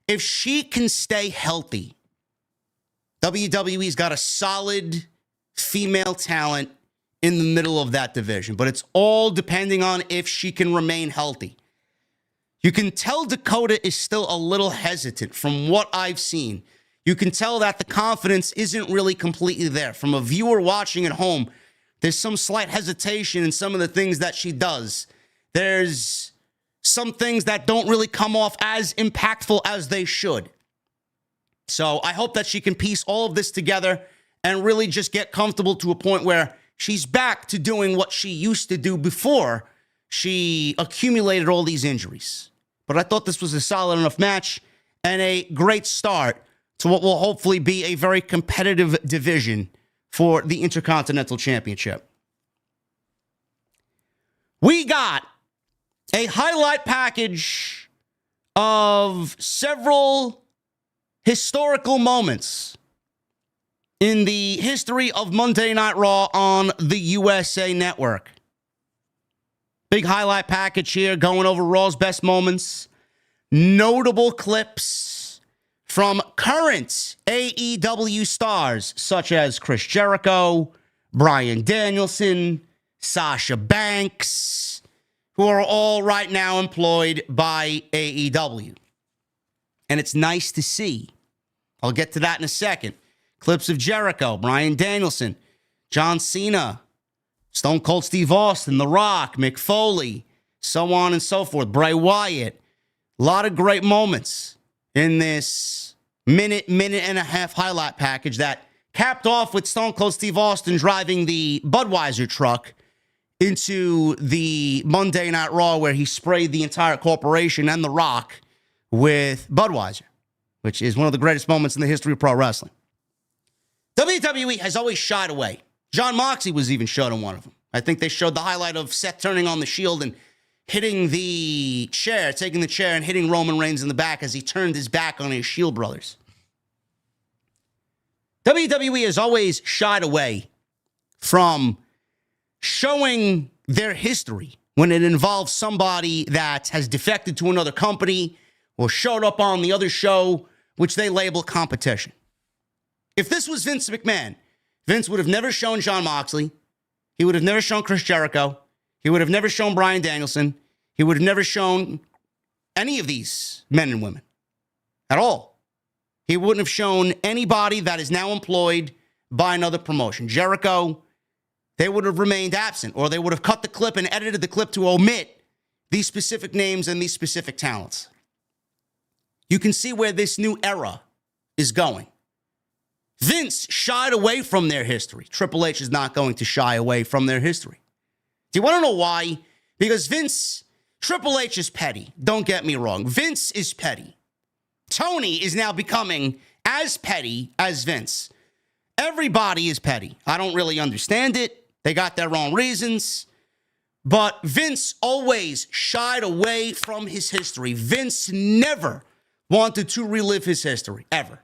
If she can stay healthy, WWE's got a solid female talent in the middle of that division, but it's all depending on if she can remain healthy. You can tell Dakota is still a little hesitant from what I've seen. You can tell that the confidence isn't really completely there. From a viewer watching at home, there's some slight hesitation in some of the things that she does. There's some things that don't really come off as impactful as they should. So I hope that she can piece all of this together and really just get comfortable to a point where she's back to doing what she used to do before she accumulated all these injuries. But I thought this was a solid enough match and a great start to what will hopefully be a very competitive division for the Intercontinental Championship. We got a highlight package of several historical moments in the history of Monday Night Raw on the USA Network. Big highlight package here going over Raw's best moments, notable clips from current AEW stars such as Chris Jericho, Bryan Danielson, Sasha Banks, who are all right now employed by AEW. And it's nice to see. I'll get to that in a second. Clips of Jericho, Bryan Danielson, John Cena, Stone Cold Steve Austin, The Rock, Mick Foley, so on and so forth, Bray Wyatt. A lot of great moments in this minute and a half highlight package that capped off with Stone Cold Steve Austin driving the Budweiser truck into the Monday Night Raw where he sprayed the entire corporation and The Rock with Budweiser, which is one of the greatest moments in the history of pro wrestling. WWE has always shied away. Jon Moxley was even showed in one of them. I think they showed the highlight of Seth turning on the Shield and hitting the chair, taking the chair and hitting Roman Reigns in the back as he turned his back on his Shield brothers. WWE has always shied away from showing their history when it involves somebody that has defected to another company or showed up on the other show, which they label competition. If this was Vince McMahon, Vince would have never shown Jon Moxley. He would have never shown Chris Jericho. He would have never shown Bryan Danielson. He would have never shown any of these men and women at all. He wouldn't have shown anybody that is now employed by another promotion. Jericho, they would have remained absent, or they would have cut the clip and edited the clip to omit these specific names and these specific talents. You can see where this new era is going. Vince shied away from their history. Triple H is not going to shy away from their history. Do you want to know why? Because Triple H is petty. Don't get me wrong. Vince is petty. Tony is now becoming as petty as Vince. Everybody is petty. I don't really understand it. They got their own reasons. But Vince always shied away from his history. Vince never wanted to relive his history, ever.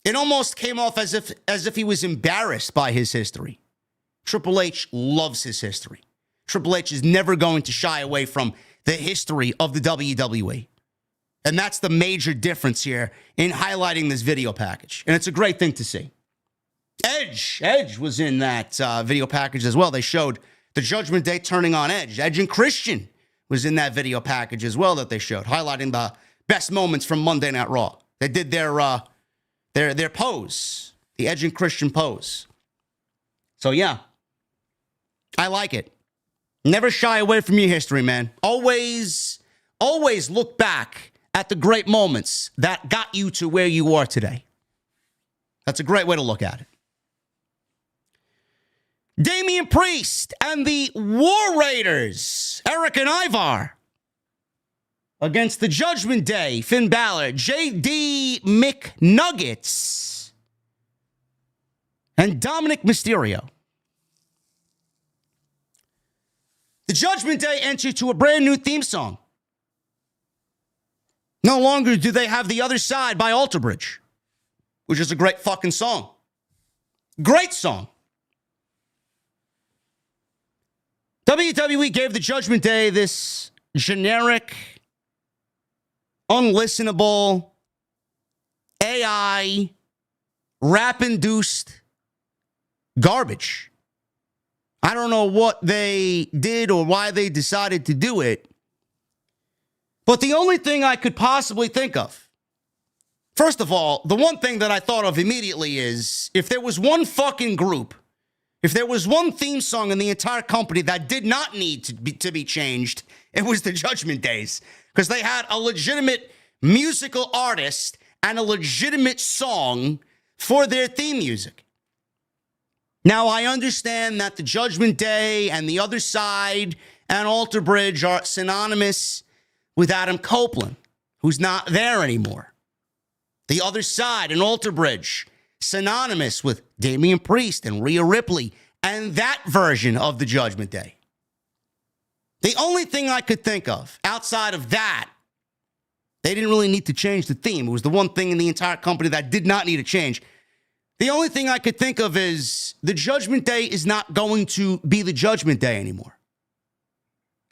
It almost came off as if he was embarrassed by his history. Triple H loves his history. Triple H is never going to shy away from the history of the WWE. And that's the major difference here in highlighting this video package. And it's a great thing to see. Edge was in that video package as well. They showed the Judgment Day turning on Edge. Edge and Christian was in that video package as well that they showed, highlighting the best moments from Monday Night Raw. They did their pose, the Edge and Christian pose. So yeah, I like it. Never shy away from your history, man. Always look back at the great moments that got you to where you are today. That's a great way to look at it. Damian Priest and the War Raiders, Eric and Ivar, against the Judgment Day, Finn Balor, J.D. McNuggets, and Dominic Mysterio. The Judgment Day entered to a brand new theme song. No longer do they have The Other Side by Alter Bridge, which is a great fucking song. Great song. WWE gave the Judgment Day this generic, unlistenable, AI, rap-induced garbage. I don't know what they did or why they decided to do it. But the only thing I could possibly think of, first of all, the one thing that I thought of immediately is if there was one fucking group, if there was one theme song in the entire company that did not need to be changed, it was the Judgment Days. Because they had a legitimate musical artist and a legitimate song for their theme music. Now, I understand that the Judgment Day and The Other Side and Alter Bridge are synonymous with Adam Copeland, who's not there anymore. The Other Side and Alter Bridge, synonymous with Damian Priest and Rhea Ripley and that version of the Judgment Day. The only thing I could think of outside of that, they didn't really need to change the theme. It was the one thing in the entire company that did not need a change. The only thing I could think of is the Judgment Day is not going to be the Judgment Day anymore.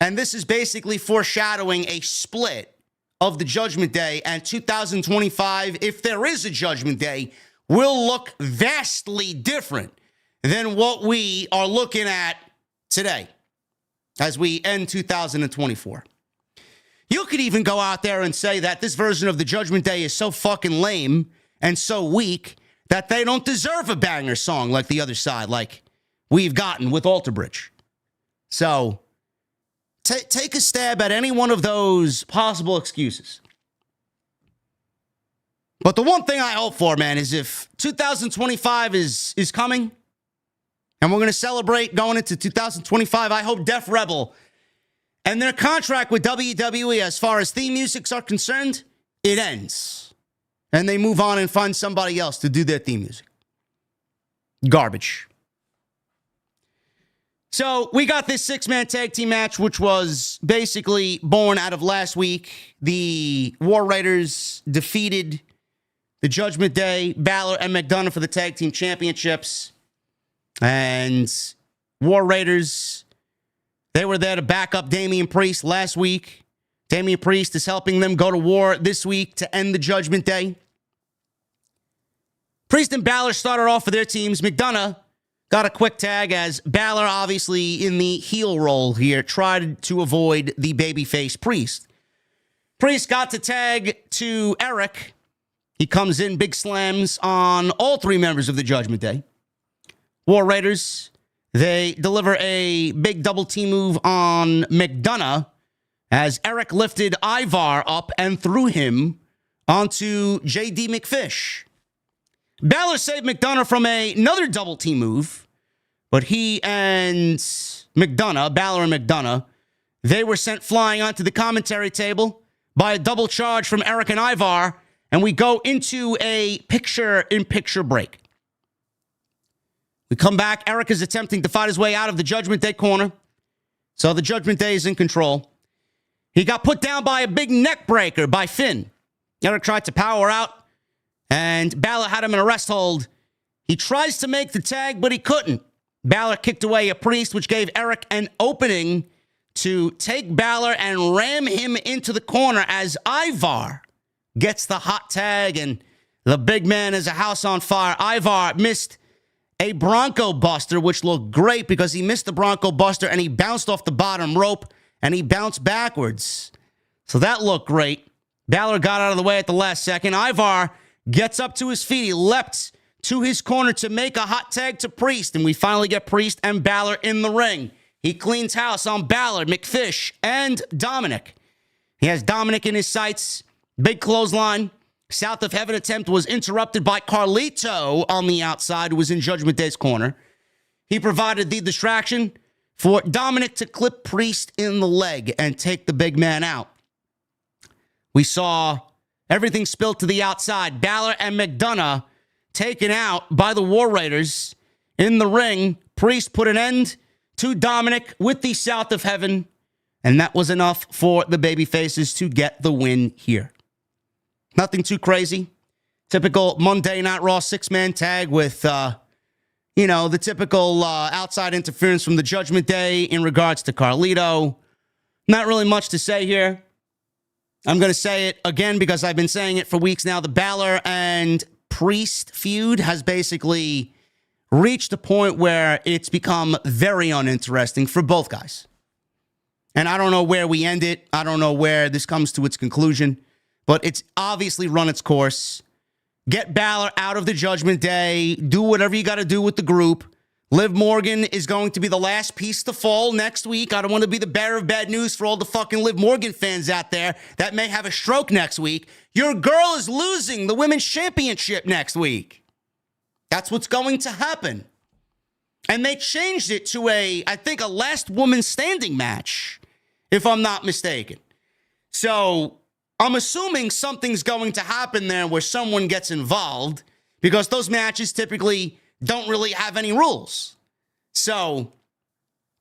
And this is basically foreshadowing a split of the Judgment Day, and 2025, if there is a Judgment Day, will look vastly different than what we are looking at today as we end 2024. You could even go out there and say that this version of the Judgment Day is so fucking lame and so weak that they don't deserve a banger song like The Other Side, like we've gotten with Alter Bridge. So take a stab at any one of those possible excuses. But the one thing I hope for, man, is if 2025 is coming and we're going to celebrate going into 2025, I hope Def Rebel and their contract with WWE as far as theme musics are concerned, it ends. And they move on and find somebody else to do their theme music. Garbage. So we got this six-man tag team match, which was basically born out of last week. The War Raiders defeated the Judgment Day, Balor and McDonough for the tag team championships. And War Raiders, they were there to back up Damian Priest last week. Damian Priest is helping them go to war this week to end the Judgment Day. Priest and Balor started off for their teams. McDonough got a quick tag as Balor, obviously in the heel role here, tried to avoid the babyface Priest. Priest got to tag to Eric. He comes in, big slams on all three members of the Judgment Day. War Raiders, they deliver a big double team move on McDonough as Eric lifted Ivar up and threw him onto J.D. McFish. Balor saved McDonough from another double team move, but he and McDonough, Balor and McDonough, they were sent flying onto the commentary table by a double charge from Eric and Ivar, and we go into a picture-in-picture break. We come back. Eric is attempting to fight his way out of the Judgment Day corner, so the Judgment Day is in control. He got put down by a big neck breaker by Finn. Eric tried to power out, and Balor had him in a rest hold. He tries to make the tag, but he couldn't. Balor kicked away a Priest, which gave Eric an opening to take Balor and ram him into the corner as Ivar gets the hot tag, and the big man is a house on fire. Ivar missed a Bronco Buster, which looked great because he missed the Bronco Buster and he bounced off the bottom rope and he bounced backwards. So that looked great. Balor got out of the way at the last second. Ivar gets up to his feet. He leapt to his corner to make a hot tag to Priest, and we finally get Priest and Balor in the ring. He cleans house on Balor, McFish, and Dominic. He has Dominic in his sights. Big clothesline. South of Heaven attempt was interrupted by Carlito on the outside, who was in Judgment Day's corner. He provided the distraction for Dominic to clip Priest in the leg and take the big man out. We saw everything spilled to the outside. Balor and McDonough taken out by the War Raiders in the ring. Priest put an end to Dominic with the South of Heaven, and that was enough for the babyfaces to get the win here. Nothing too crazy. Typical Monday Night Raw six-man tag with, the typical outside interference from the Judgment Day in regards to Carlito. Not really much to say here. I'm going to say it again because I've been saying it for weeks now. The Balor and Priest feud has basically reached a point where it's become very uninteresting for both guys. And I don't know where we end it. I don't know where this comes to its conclusion. But it's obviously run its course. Get Balor out of the Judgment Day. Do whatever you got to do with the group. Liv Morgan is going to be the last piece to fall next week. I don't want to be the bearer of bad news for all the fucking Liv Morgan fans out there that may have a stroke next week. Your girl is losing the Women's Championship next week. That's what's going to happen. And they changed it to a last woman standing match, if I'm not mistaken. So I'm assuming something's going to happen there where someone gets involved because those matches typically don't really have any rules. So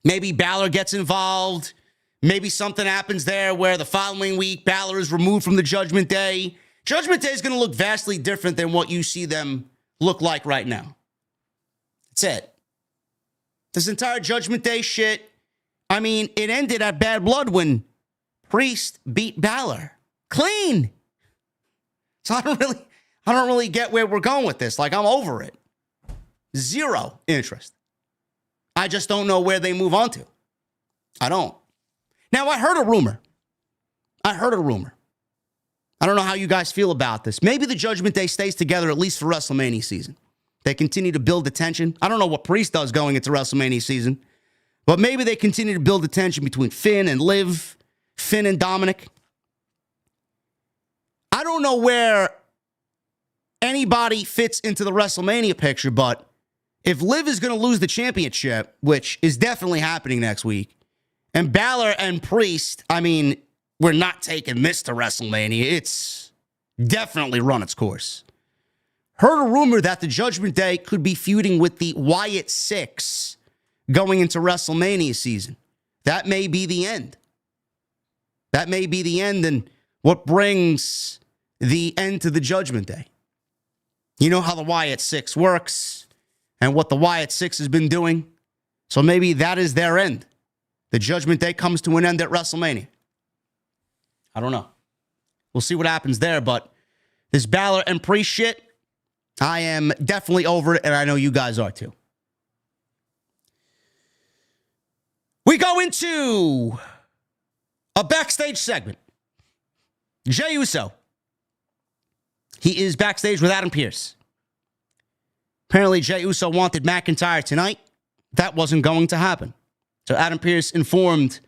maybe Balor gets involved. Maybe something happens there where the following week Balor is removed from the Judgment Day. Judgment Day is going to look vastly different than what you see them look like right now. That's it. This entire Judgment Day shit, it ended at Bad Blood when Priest beat Balor. Clean. So I don't really get where we're going with this. Like, I'm over it. Zero interest. I just don't know where they move on to. I don't. Now, I heard a rumor. I don't know how you guys feel about this. Maybe the Judgment Day stays together at least for WrestleMania season. They continue to build the tension. I don't know what Priest does going into WrestleMania season, but maybe they continue to build the tension between Finn and Liv, Finn and Dominic. I don't know where anybody fits into the WrestleMania picture, but if Liv is going to lose the championship, which is definitely happening next week, and Balor and Priest, we're not taking this to WrestleMania. It's definitely run its course. Heard a rumor that the Judgment Day could be feuding with the Wyatt Six going into WrestleMania season. That may be the end. And what brings the end to the Judgment Day. You know how the Wyatt Six works and what the Wyatt Six has been doing. So maybe that is their end. The Judgment Day comes to an end at WrestleMania. I don't know. We'll see what happens there, but this Balor and Priest shit, I am definitely over it, and I know you guys are too. We go into a backstage segment. Jay Uso. He is backstage with Adam Pearce. Apparently, Jay Uso wanted McIntyre tonight. That wasn't going to happen. So Adam Pearce informed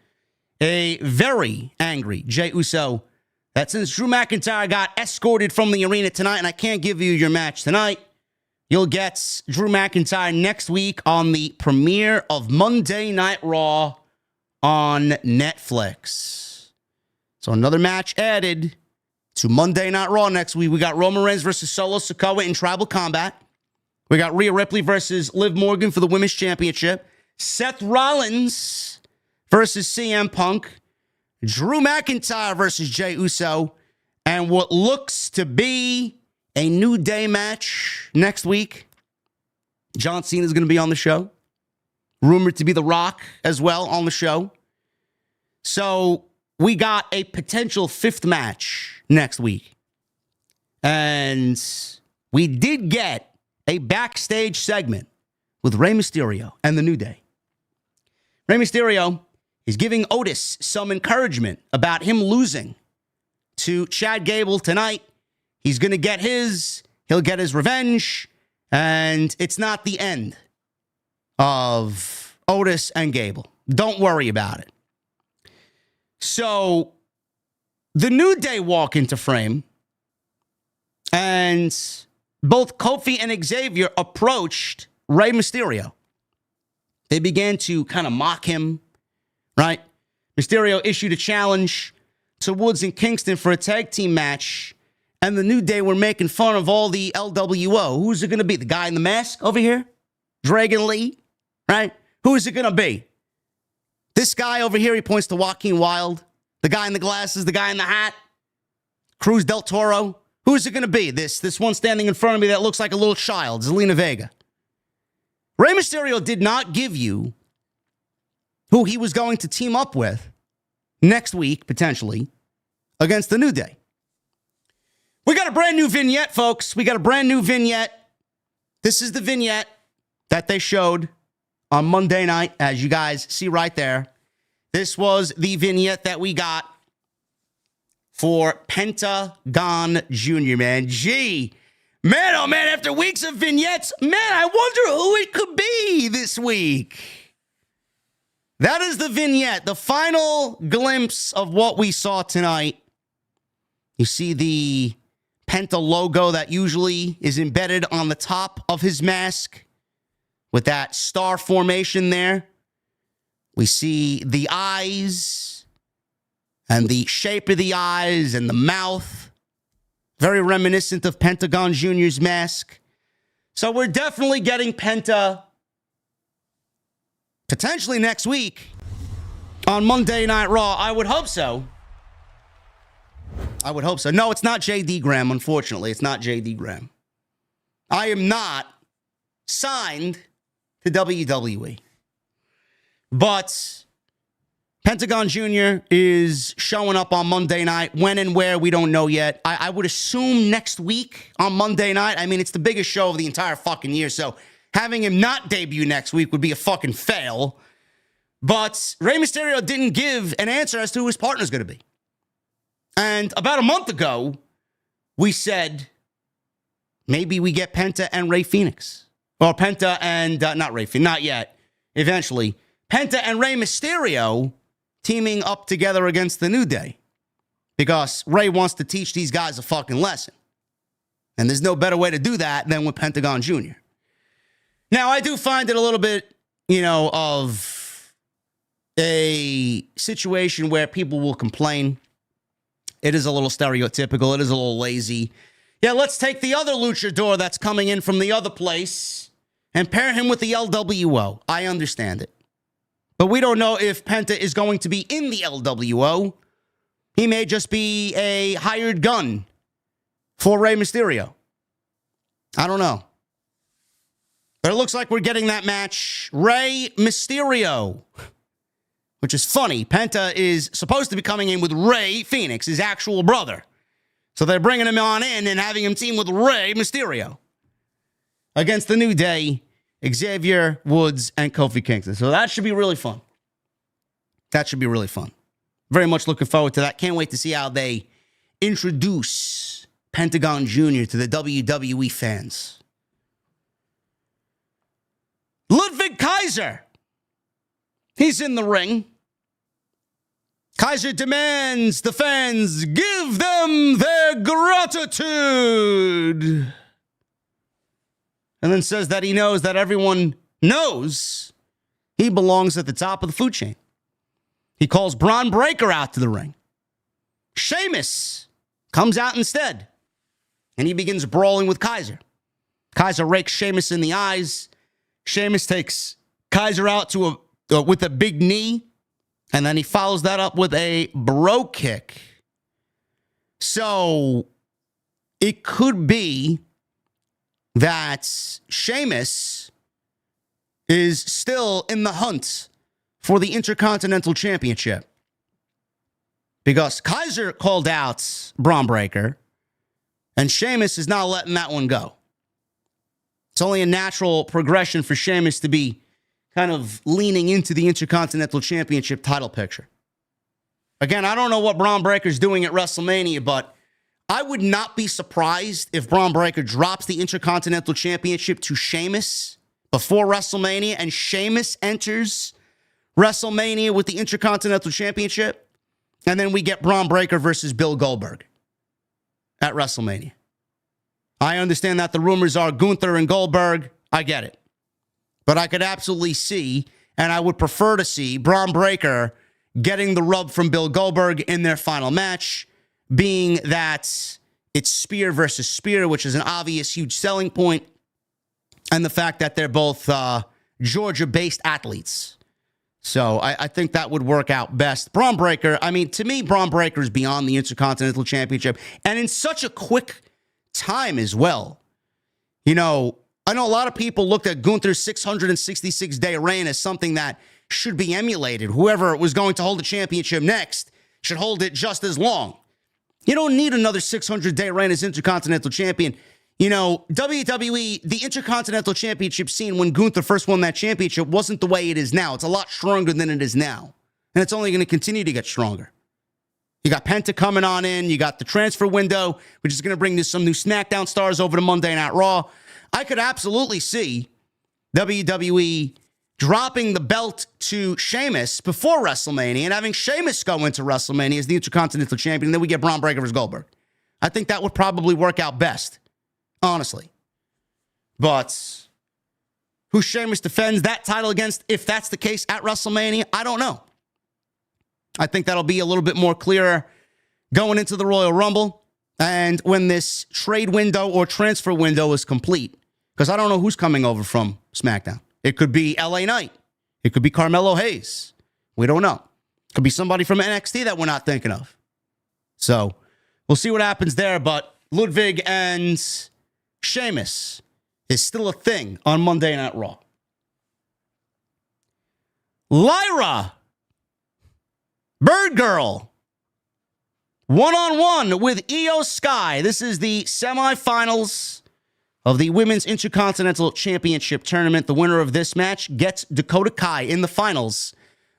a very angry Jay Uso that since Drew McIntyre got escorted from the arena tonight and I can't give you your match tonight, you'll get Drew McIntyre next week on the premiere of Monday Night Raw on Netflix. So another match added to Monday Night Raw next week. We got Roman Reigns versus Solo Sikoa in Tribal Combat. We got Rhea Ripley versus Liv Morgan for the Women's Championship. Seth Rollins versus CM Punk. Drew McIntyre versus Jay Uso. And what looks to be a New Day match next week. John Cena is going to be on the show. rumored to be The Rock as well on the show. So we got a potential 5th match next week. And we did get a backstage segment with Rey Mysterio and the New Day. Rey Mysterio is giving Otis some encouragement about him losing to Chad Gable tonight. He's going to get his. He'll get his revenge. And it's not the end of Otis and Gable. Don't worry about it. So the New Day walk into frame. And both Kofi and Xavier approached Rey Mysterio. They began to kind of mock him, right? Mysterio issued a challenge to Woods and Kingston for a tag team match. And the New Day were making fun of all the LWO. Who's it going to be? The guy in the mask over here? Dragon Lee, right? Who is it going to be? This guy over here, he points to Joaquin Wilde. The guy in the glasses, the guy in the hat. Cruz del Toro. Who is it going to be? This one standing in front of me that looks like a little child, Zelina Vega. Rey Mysterio did not give you who he was going to team up with next week, potentially, against the New Day. We got a brand new vignette, folks. We got a brand new vignette. This is the vignette that they showed on Monday night, as you guys see right there. This was the vignette that we got for Pentagon Jr., man. Gee, man, oh man, after weeks of vignettes, man, I wonder who it could be this week. That is the vignette, the final glimpse of what we saw tonight. You see the Penta logo that usually is embedded on the top of his mask with that star formation there. We see the eyes and the shape of the eyes and the mouth. Very reminiscent of Pentagon Jr.'s mask. So we're definitely getting Penta potentially next week on Monday Night Raw. I would hope so. I would hope so. No, it's not J.D. Graham, unfortunately. It's not J.D. Graham. I am not signed to WWE. But Pentagon Jr. is showing up on Monday night. When and where, we don't know yet. I would assume next week on Monday night. I mean, it's the biggest show of the entire fucking year, so having him not debut next week would be a fucking fail. But Rey Mysterio didn't give an answer as to who his partner's going to be. And about a month ago, we said maybe we get Penta and Rey Fenix. Or Penta and, not Rey Fenix, not yet. Eventually. Penta and Rey Mysterio teaming up together against the New Day. Because Rey wants to teach these guys a fucking lesson. And there's no better way to do that than with Pentagon Jr. Now, I do find it a little bit, of a situation where people will complain. It is a little stereotypical. It is a little lazy. Yeah, let's take the other luchador that's coming in from the other place and pair him with the LWO. I understand it. But we don't know if Penta is going to be in the LWO. He may just be a hired gun for Rey Mysterio. I don't know. But it looks like we're getting that match. Rey Mysterio. Which is funny. Penta is supposed to be coming in with Rey Fenix, his actual brother. So they're bringing him on in and having him team with Rey Mysterio against the New Day, Xavier Woods, and Kofi Kingston. So that should be really fun. That should be really fun. Very much looking forward to that. Can't wait to see how they introduce Pentagon Jr. to the WWE fans. Ludwig Kaiser. He's in the ring. Kaiser demands the fans give them their gratitude. And then says that he knows that everyone knows he belongs at the top of the food chain. He calls Braun Breaker out to the ring. Sheamus comes out instead. And he begins brawling with Kaiser. Kaiser rakes Sheamus in the eyes. Sheamus takes Kaiser out with a big knee. And then he follows that up with a bro kick. So it could be that Sheamus is still in the hunt for the Intercontinental Championship. Because Kaiser called out Braun Breaker, and Sheamus is not letting that one go. It's only a natural progression for Sheamus to be kind of leaning into the Intercontinental Championship title picture. Again, I don't know what Braun Breaker's doing at WrestleMania, but I would not be surprised if Braun Breaker drops the Intercontinental Championship to Sheamus before WrestleMania, and Sheamus enters WrestleMania with the Intercontinental Championship, and then we get Braun Breaker versus Bill Goldberg at WrestleMania. I understand that the rumors are Gunther and Goldberg. I get it. But I could absolutely see, and I would prefer to see, Braun Breaker getting the rub from Bill Goldberg in their final match, being that it's spear versus spear, which is an obvious huge selling point, and the fact that they're both Georgia-based athletes. So I think that would work out best. Braun Breaker, I mean, to me, Braun Breaker is beyond the Intercontinental Championship, and in such a quick time as well. You know, I know a lot of people looked at Gunther's 666-day reign as something that should be emulated. Whoever was going to hold the championship next should hold it just as long. You don't need another 600-day reign as Intercontinental Champion. You know, WWE, the Intercontinental Championship scene when Gunther first won that championship wasn't the way it is now. It's a lot stronger than it is now. And it's only going to continue to get stronger. You got Penta coming on in. You got the transfer window, which is going to bring some new SmackDown stars over to Monday Night Raw. I could absolutely see WWE dropping the belt to Sheamus before WrestleMania and having Sheamus go into WrestleMania as the Intercontinental Champion, and then we get Braun Breaker versus Goldberg. I think that would probably work out best, honestly. But who Sheamus defends that title against, if that's the case at WrestleMania, I don't know. I think that'll be a little bit more clearer going into the Royal Rumble and when this trade window or transfer window is complete. Because I don't know who's coming over from SmackDown. It could be LA Knight. It could be Carmelo Hayes. We don't know. It could be somebody from NXT that we're not thinking of. So we'll see what happens there. But Ludwig and Sheamus is still a thing on Monday Night Raw. Lyra, Bird Girl, one-on-one with IYO SKY. This is the semifinals of the Women's Intercontinental Championship Tournament. The winner of this match gets Dakota Kai in the finals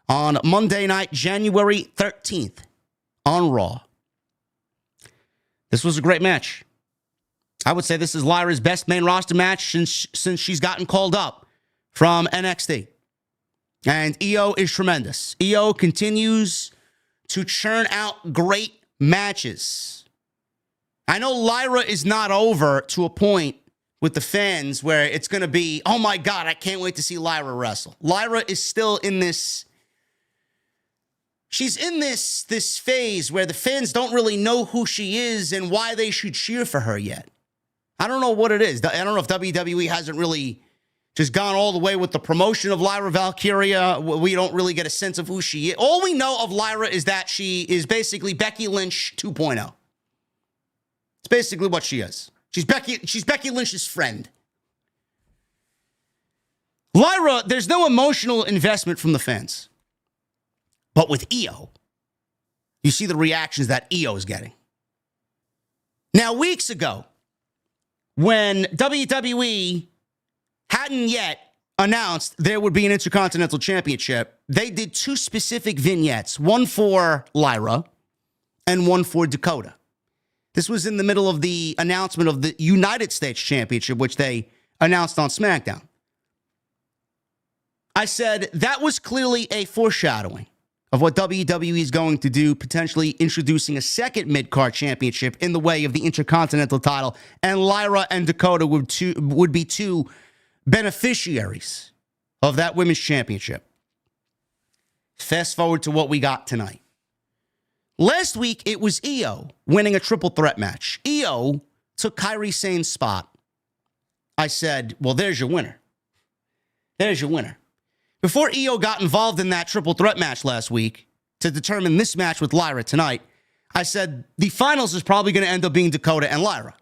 on Monday night, January 13th on Raw. This was a great match. I would say this is Lyra's best main roster match since she's gotten called up from NXT. And IYO is tremendous. IYO continues to churn out great matches. I know Lyra is not over to a point with the fans where it's going to be, oh my God, I can't wait to see Lyra wrestle. Lyra is still in this, she's in this phase where the fans don't really know who she is and why they should cheer for her yet. I don't know what it is. I don't know if WWE hasn't really just gone all the way with the promotion of Lyra Valkyria. We don't really get a sense of who she is. All we know of Lyra is that she is basically Becky Lynch 2.0. It's basically what she is. She's Becky Lynch's friend. Lyra, there's no emotional investment from the fans. But with IYO, you see the reactions that IYO is getting. Now, weeks ago, when WWE hadn't yet announced there would be an Intercontinental Championship, they did two specific vignettes, one for Lyra and one for Dakota. This was in the middle of the announcement of the United States Championship, which they announced on SmackDown. I said that was clearly a foreshadowing of what WWE is going to do, potentially introducing a second mid-card championship in the way of the Intercontinental title, and Lyra and Dakota would be two beneficiaries of that women's championship. Fast forward to what we got tonight. Last week, it was IYO winning a triple threat match. IYO took Kairi Sane's spot. I said, well, there's your winner. There's your winner. Before IYO got involved in that triple threat match last week to determine this match with Lyra tonight, I said the finals is probably going to end up being Dakota and Lyra,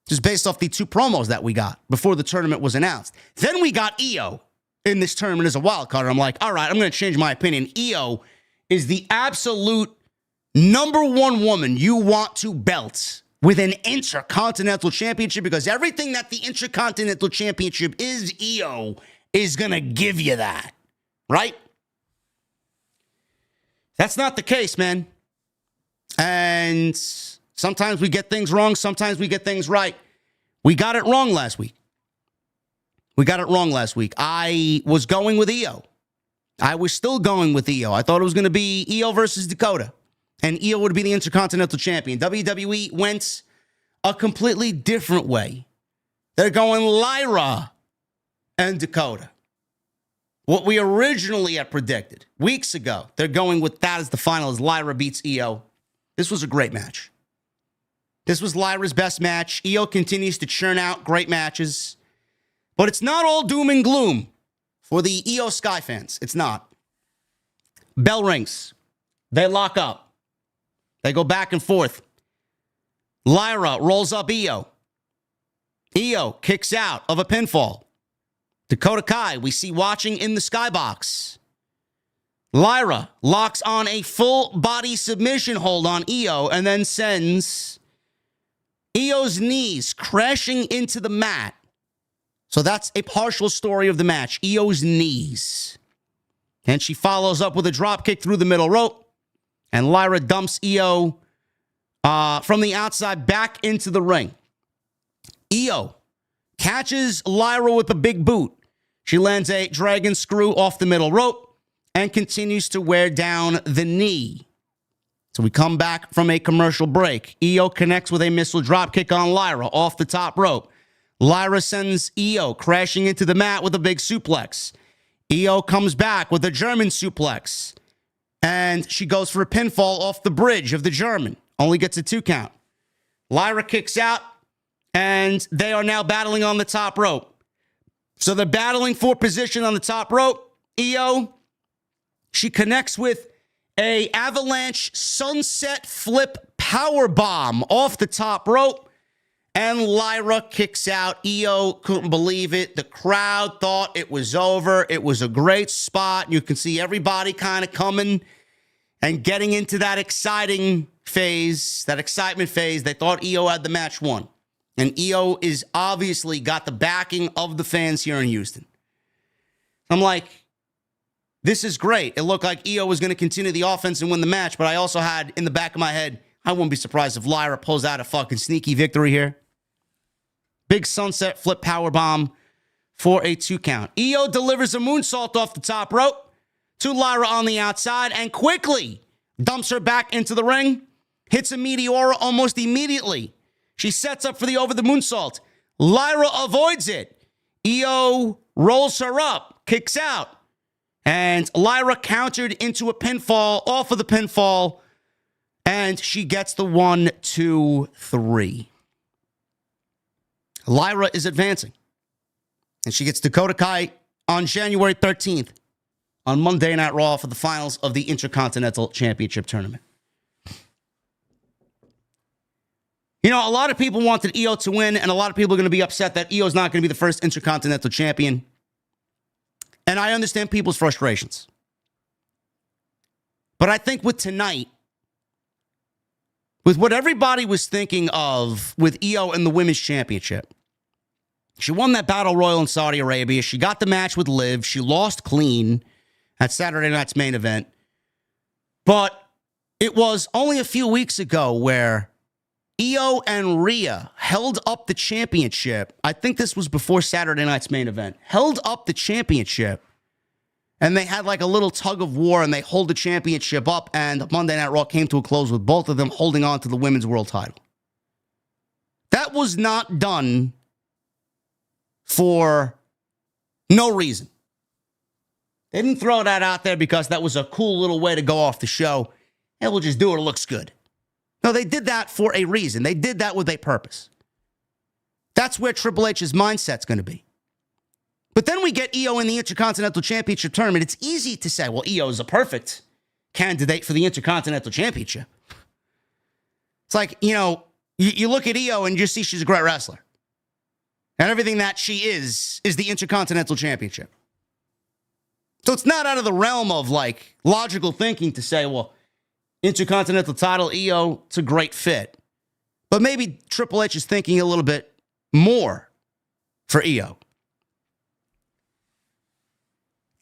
just based off the two promos that we got before the tournament was announced. Then we got IYO in this tournament as a wild card. I'm like, all right, I'm going to change my opinion. IYO is the absolute number one woman you want to belt with an Intercontinental Championship, because everything that the Intercontinental Championship is, IYO is going to give you that, right? That's not the case, man. And sometimes we get things wrong. Sometimes we get things right. We got it wrong last week. I was going with IYO. I was still going with IYO. I thought it was going to be IYO versus Dakota, and IYO would be the Intercontinental Champion. WWE went a completely different way. They're going Lyra and Dakota. What we originally had predicted weeks ago, they're going with that as the final, as Lyra beats IYO. This was a great match. This was Lyra's best match. IYO continues to churn out great matches. But it's not all doom and gloom for the IYO SKY fans. It's not. Bell rings. They lock up. They go back and forth. Lyra rolls up IYO. IYO kicks out of a pinfall. Dakota Kai, we see watching in the skybox. Lyra locks on a full body submission hold on IYO and then sends IYO's knees crashing into the mat. So that's a partial story of the match. IYO's knees. And she follows up with a drop kick through the middle rope. And Lyra dumps IYO from the outside back into the ring. IYO catches Lyra with a big boot. She lands a dragon screw off the middle rope and continues to wear down the knee. So we come back from a commercial break. IYO connects with a missile drop kick on Lyra off the top rope. Lyra sends IYO crashing into the mat with a big suplex. IYO comes back with a German suplex. And she goes for a pinfall off the bridge of the German. Only gets a 2 count. Lyra kicks out, and they are now battling on the top rope. So they're battling for position on the top rope. IYO, she connects with a avalanche sunset flip power bomb off the top rope. And Lyra kicks out. IYO couldn't believe it. The crowd thought it was over. It was a great spot. You can see everybody kind of coming and getting into that exciting phase, that excitement phase. They thought IYO had the match won. And IYO is obviously got the backing of the fans here in Houston. I'm like, this is great. It looked like IYO was going to continue the offense and win the match, but I also had in the back of my head, I wouldn't be surprised if Lyra pulls out a fucking sneaky victory here. Big sunset flip power bomb for a 2 count. IYO delivers a moonsault off the top rope to Lyra on the outside and quickly dumps her back into the ring. Hits a Meteora almost immediately. She sets up for the over the moonsault. Lyra avoids it. IYO rolls her up, kicks out. And Lyra countered into a pinfall off of the pinfall. And she gets the 1, 2, 3. Lyra is advancing. And she gets Dakota Kai on January 13th on Monday Night Raw for the finals of the Intercontinental Championship Tournament. You know, a lot of people wanted IYO to win, and a lot of people are going to be upset that IYO's not going to be the first Intercontinental Champion. And I understand people's frustrations. But I think with tonight, with what everybody was thinking of with IYO and the Women's Championship, she won that Battle Royal in Saudi Arabia. She got the match with Liv. She lost clean at Saturday night's main event. But it was only a few weeks ago where IYO and Rhea held up the championship. I think this was before Saturday night's main event. Held up the championship. And they had like a little tug of war, and they hold the championship up, and Monday Night Raw came to a close with both of them holding on to the women's world title. That was not done for no reason. They didn't throw that out there because that was a cool little way to go off the show. And we'll just do it. It looks good. No, they did that for a reason. They did that with a purpose. That's where Triple H's mindset's going to be. But then we get IYO in the Intercontinental Championship Tournament. It's easy to say, well, IYO is a perfect candidate for the Intercontinental Championship. It's like, you know, you look at IYO and you see she's a great wrestler. And everything that she is the Intercontinental Championship. So it's not out of the realm of like logical thinking to say, well, Intercontinental title, IYO, it's a great fit. But maybe Triple H is thinking a little bit more for IYO.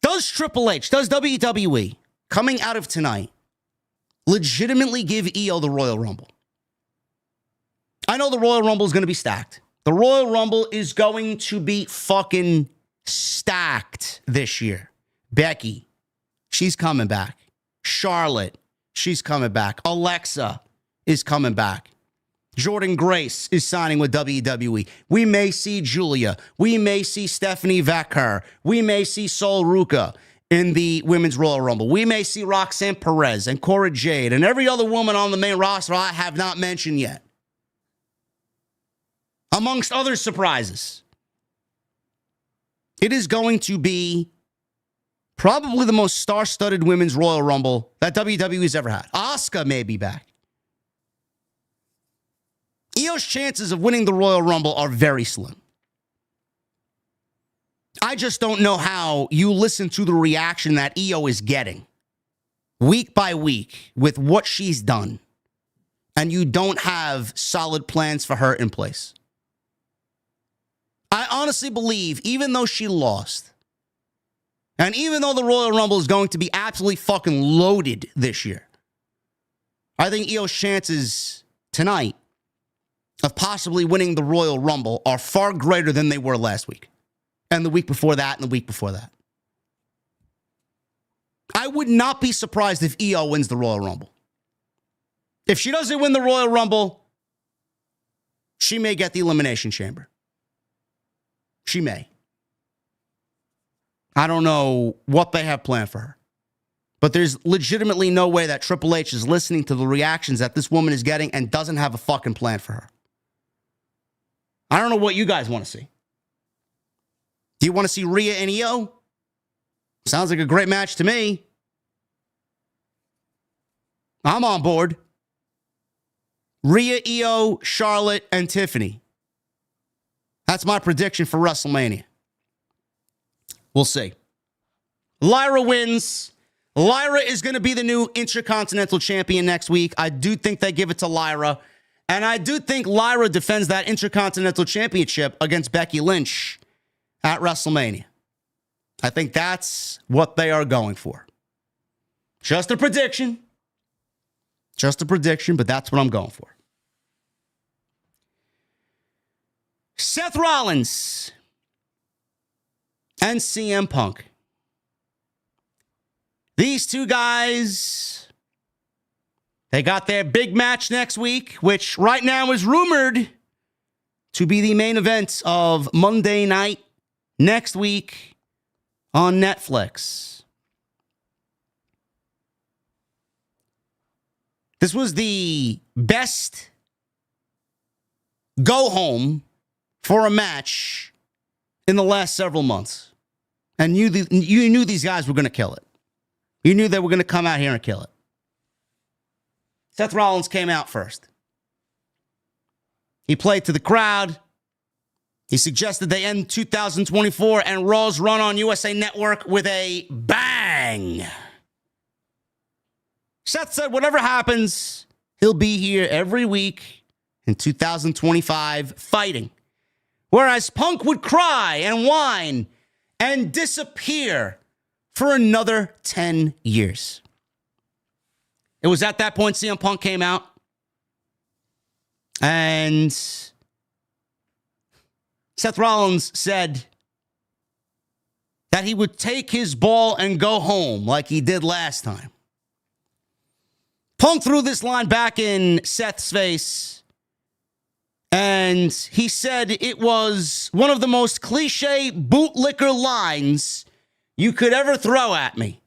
Does Triple H, does WWE, coming out of tonight, legitimately give IYO the Royal Rumble? I know the Royal Rumble is going to be stacked. The Royal Rumble is going to be fucking stacked this year. Becky, she's coming back. Charlotte, she's coming back. Alexa is coming back. Jordan Grace is signing with WWE. We may see Julia. We may see Stephanie Vaquer. We may see Sol Ruca in the Women's Royal Rumble. We may see Roxanne Perez and Cora Jade and every other woman on the main roster I have not mentioned yet. Amongst other surprises. It is going to be probably the most star-studded Women's Royal Rumble that WWE's ever had. Asuka may be back. IYO's chances of winning the Royal Rumble are very slim. I just don't know how you listen to the reaction that IYO is getting week by week with what she's done, and you don't have solid plans for her in place. I honestly believe, even though she lost, and even though the Royal Rumble is going to be absolutely fucking loaded this year, I think IYO's chances tonight of possibly winning the Royal Rumble are far greater than they were last week. And the week before that, and the week before that. I would not be surprised if IYO wins the Royal Rumble. If she doesn't win the Royal Rumble, she may get the Elimination Chamber. She may. I don't know what they have planned for her. But there's legitimately no way that Triple H is listening to the reactions that this woman is getting and doesn't have a fucking plan for her. I don't know what you guys want to see. Do you want to see Rhea and IYO? Sounds like a great match to me. I'm on board. Rhea, IYO, Charlotte, and Tiffany. That's my prediction for WrestleMania. We'll see. Lyra wins. Lyra is going to be the new Intercontinental Champion next week. I do think they give it to Lyra. And I do think Lyra defends that Intercontinental Championship against Becky Lynch at WrestleMania. I think that's what they are going for. Just a prediction. Just a prediction, but that's what I'm going for. Seth Rollins and CM Punk. These two guys, they got their big match next week, which right now is rumored to be the main event of Monday night next week on Netflix. This was the best go home for a match in the last several months. And you knew these guys were going to kill it. You knew they were going to come out here and kill it. Seth Rollins came out first. He played to the crowd. He suggested they end 2024 and Raw's run on USA Network with a bang. Seth said whatever happens, he'll be here every week in 2025 fighting. Whereas Punk would cry and whine and disappear for another 10 years. It was at that point CM Punk came out and Seth Rollins said that he would take his ball and go home like he did last time. Punk threw this line back in Seth's face, and he said it was one of the most cliche bootlicker lines you could ever throw at me.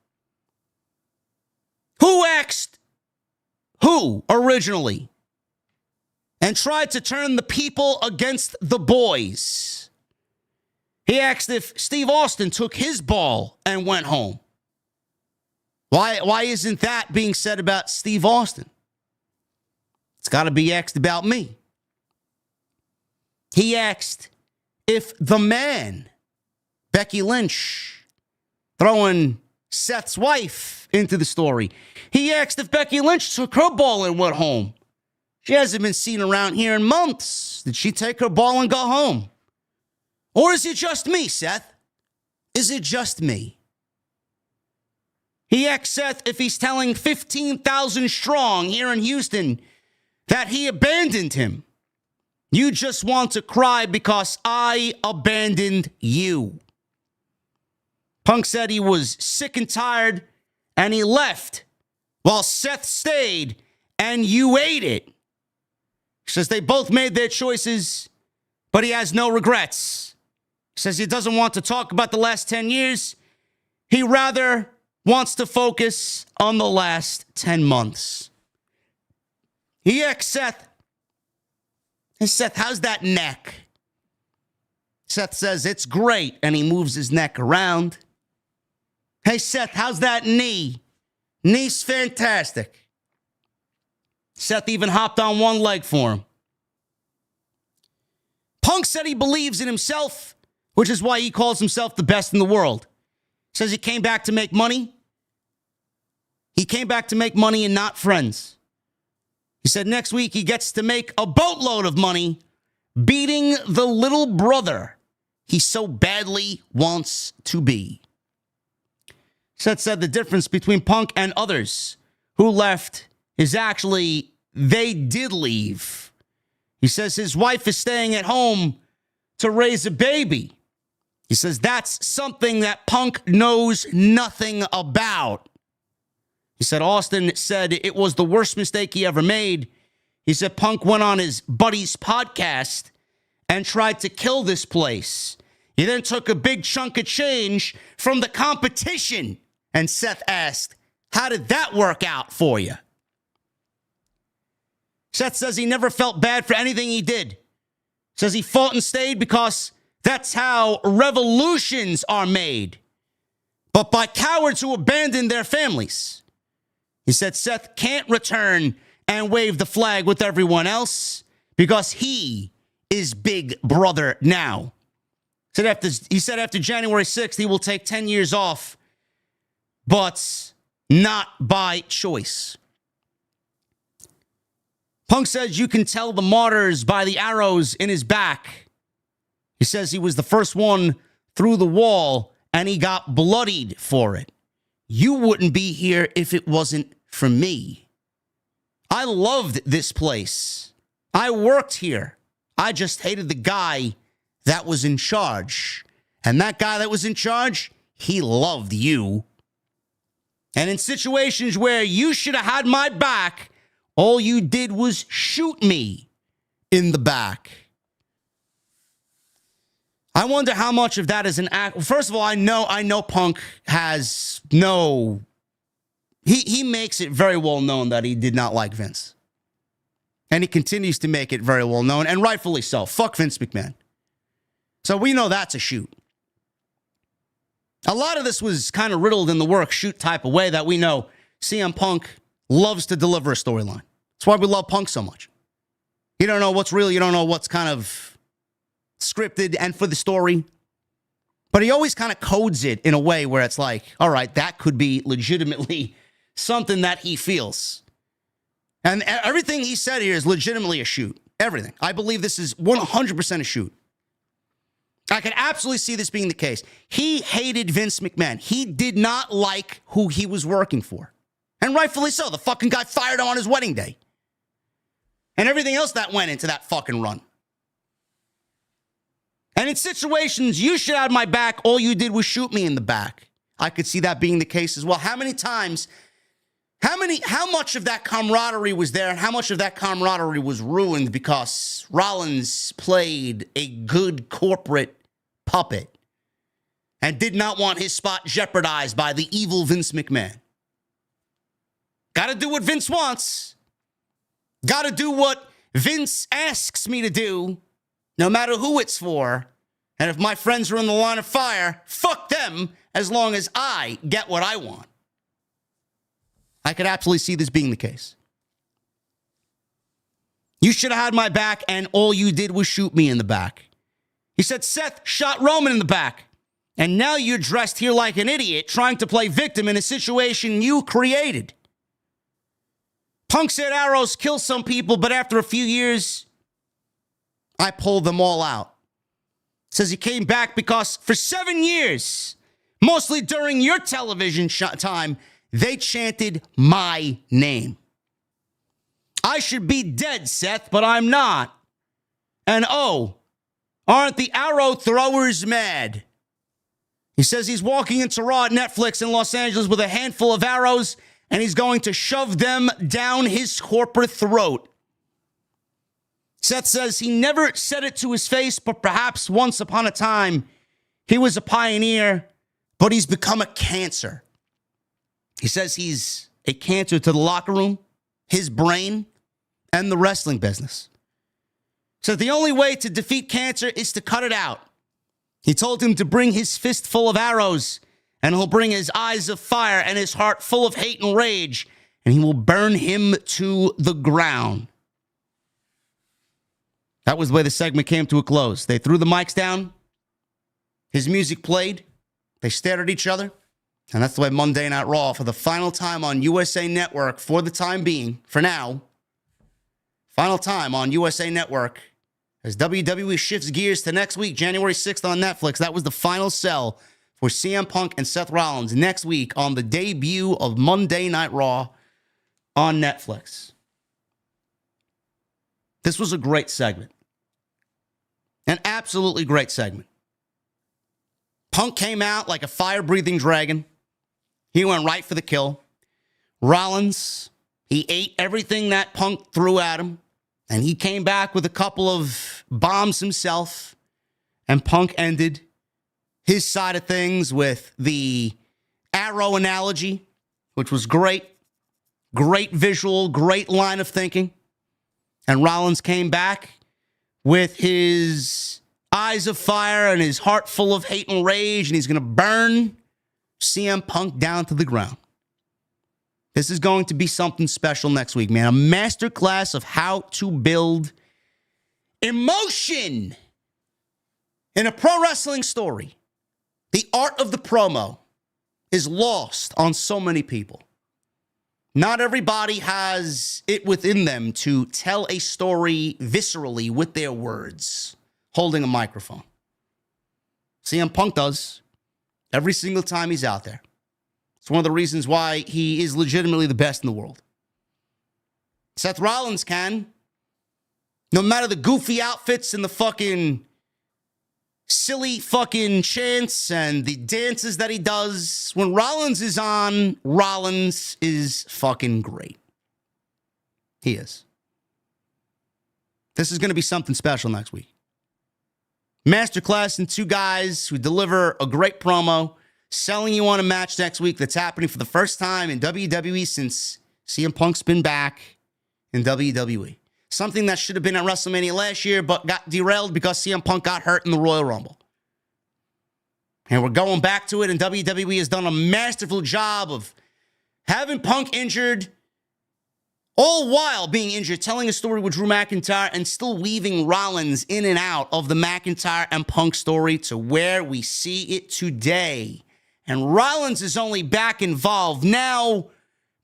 Who asked who originally and tried to turn the people against the boys? He asked if Steve Austin took his ball and went home. Why isn't that being said about Steve Austin? It's got to be asked about me. He asked if the man, Becky Lynch, throwing Seth's wife into the story. He asked if Becky Lynch took her ball and went home. She hasn't been seen around here in months. Did she take her ball and go home? Or is it just me, Seth? Is it just me? He asked Seth if he's telling 15,000 strong here in Houston that he abandoned him. You just want to cry because I abandoned you. Punk said he was sick and tired and he left while Seth stayed and you ate it. He says they both made their choices, but he has no regrets. He says he doesn't want to talk about the last 10 years. He rather wants to focus on the last 10 months. He asked Seth, "Hey, Seth, how's that neck?" Seth says, "It's great," and he moves his neck around. "Hey, Seth, how's that knee?" "Knee's fantastic." Seth even hopped on one leg for him. Punk said he believes in himself, which is why he calls himself the best in the world. Says he came back to make money. He came back to make money and not friends. He said next week he gets to make a boatload of money beating the little brother he so badly wants to be. Seth said the difference between Punk and others who left is actually they did leave. He says his wife is staying at home to raise a baby. He says that's something that Punk knows nothing about. He said Austin said it was the worst mistake he ever made. He said Punk went on his buddy's podcast and tried to kill this place. He then took a big chunk of change from the competition. And Seth asked, "How did that work out for you?" Seth says he never felt bad for anything he did. Says he fought and stayed because that's how revolutions are made. But by cowards who abandon their families. He said Seth can't return and wave the flag with everyone else because he is Big Brother now. He said after January 6th, he will take 10 years off, but not by choice. Punk says you can tell the martyrs by the arrows in his back. He says he was the first one through the wall and he got bloodied for it. You wouldn't be here if it wasn't for me. I loved this place. I worked here. I just hated the guy that was in charge. And that guy that was in charge, he loved you. And in situations where you should have had my back, all you did was shoot me in the back. I wonder how much of that is an act. First of all, I know Punk has no... He makes it very well known that he did not like Vince. And he continues to make it very well known, and rightfully so. Fuck Vince McMahon. So we know that's a shoot. A lot of this was kind of riddled in the work shoot type of way that we know CM Punk loves to deliver a storyline. That's why we love Punk so much. You don't know what's real. You don't know what's kind of scripted and for the story. But he always kind of codes it in a way where it's like, all right, that could be legitimately something that he feels. And everything he said here is legitimately a shoot. Everything. I believe this is 100% a shoot. I can absolutely see this being the case. He hated Vince McMahon. He did not like who he was working for. And rightfully so. The fucking guy fired him on his wedding day. And everything else that went into that fucking run. And in situations, you should have my back. All you did was shoot me in the back. I could see that being the case as well. How many times, how much of that camaraderie was there and how much of that camaraderie was ruined because Rollins played a good corporate puppet and did not want his spot jeopardized by the evil Vince McMahon. Got to do what Vince wants. Got to do what Vince asks me to do, no matter who it's for. And if my friends are in the line of fire, fuck them as long as I get what I want. I could absolutely see this being the case. You should have had my back, and all you did was shoot me in the back. He said Seth shot Roman in the back. And now you're dressed here like an idiot trying to play victim in a situation you created. Punk said arrows kill some people, but after a few years, I pulled them all out. Says he came back because for 7 years, mostly during your television time, they chanted my name. I should be dead, Seth, but I'm not. And oh, aren't the arrow throwers mad? He says he's walking into Raw at Netflix in Los Angeles with a handful of arrows, and he's going to shove them down his corporate throat. Seth says he never said it to his face, but perhaps once upon a time, he was a pioneer, but he's become a cancer. He says he's a cancer to the locker room, his brain, and the wrestling business. So the only way to defeat cancer is to cut it out. He told him to bring his fist full of arrows, and he'll bring his eyes of fire and his heart full of hate and rage, and he will burn him to the ground. That was the way the segment came to a close. They threw the mics down. His music played. They stared at each other. And that's the way Monday Night Raw, for the final time on USA Network, for the time being, for now, final time on USA Network, as WWE shifts gears to next week, January 6th on Netflix. That was the final sell for CM Punk and Seth Rollins next week on the debut of Monday Night Raw on Netflix. This was a great segment. An absolutely great segment. Punk came out like a fire-breathing dragon. He went right for the kill. Rollins, he ate everything that Punk threw at him. And he came back with a couple of bombs himself. And Punk ended his side of things with the arrow analogy, which was great. Great visual, great line of thinking. And Rollins came back with his eyes of fire and his heart full of hate and rage, and he's going to burn CM Punk down to the ground. This is going to be something special next week, man. A masterclass of how to build emotion in a pro wrestling story. The art of the promo is lost on so many people. Not everybody has it within them to tell a story viscerally with their words, holding a microphone. CM Punk does every single time he's out there. It's one of the reasons why he is legitimately the best in the world. Seth Rollins can. No matter the goofy outfits and the fucking silly fucking chants and the dances that he does, when Rollins is on, Rollins is fucking great. He is. This is going to be something special next week. Masterclass in two guys who deliver a great promo, selling you on a match next week that's happening for the first time in WWE since CM Punk's been back in WWE. Something that should have been at WrestleMania last year, but got derailed because CM Punk got hurt in the Royal Rumble. And we're going back to it, and WWE has done a masterful job of having Punk injured, all while being injured, telling a story with Drew McIntyre and still weaving Rollins in and out of the McIntyre and Punk story to where we see it today. And Rollins is only back involved now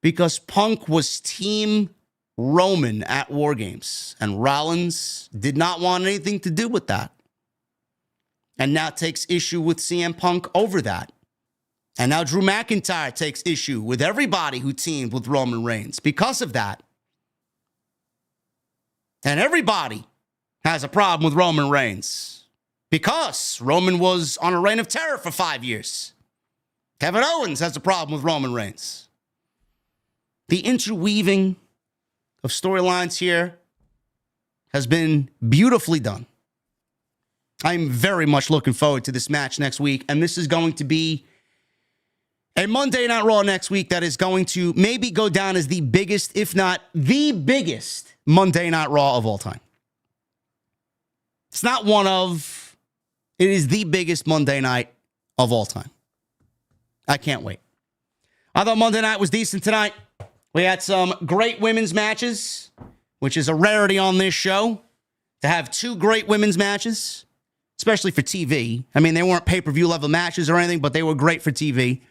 because Punk was Team Roman at War Games, and Rollins did not want anything to do with that. And now takes issue with CM Punk over that. And now Drew McIntyre takes issue with everybody who teamed with Roman Reigns because of that. And everybody has a problem with Roman Reigns because Roman was on a reign of terror for 5 years. Kevin Owens has a problem with Roman Reigns. The interweaving of storylines here has been beautifully done. I'm very much looking forward to this match next week, and this is going to be a Monday Night Raw next week that is going to maybe go down as the biggest, if not the biggest, Monday Night Raw of all time. It's not one of, it is the biggest Monday night of all time. I can't wait. I thought Monday night was decent tonight. We had some great women's matches, which is a rarity on this show, to have two great women's matches. especially for TV. I mean, they weren't pay-per-view level matches or anything, but they were great for TV.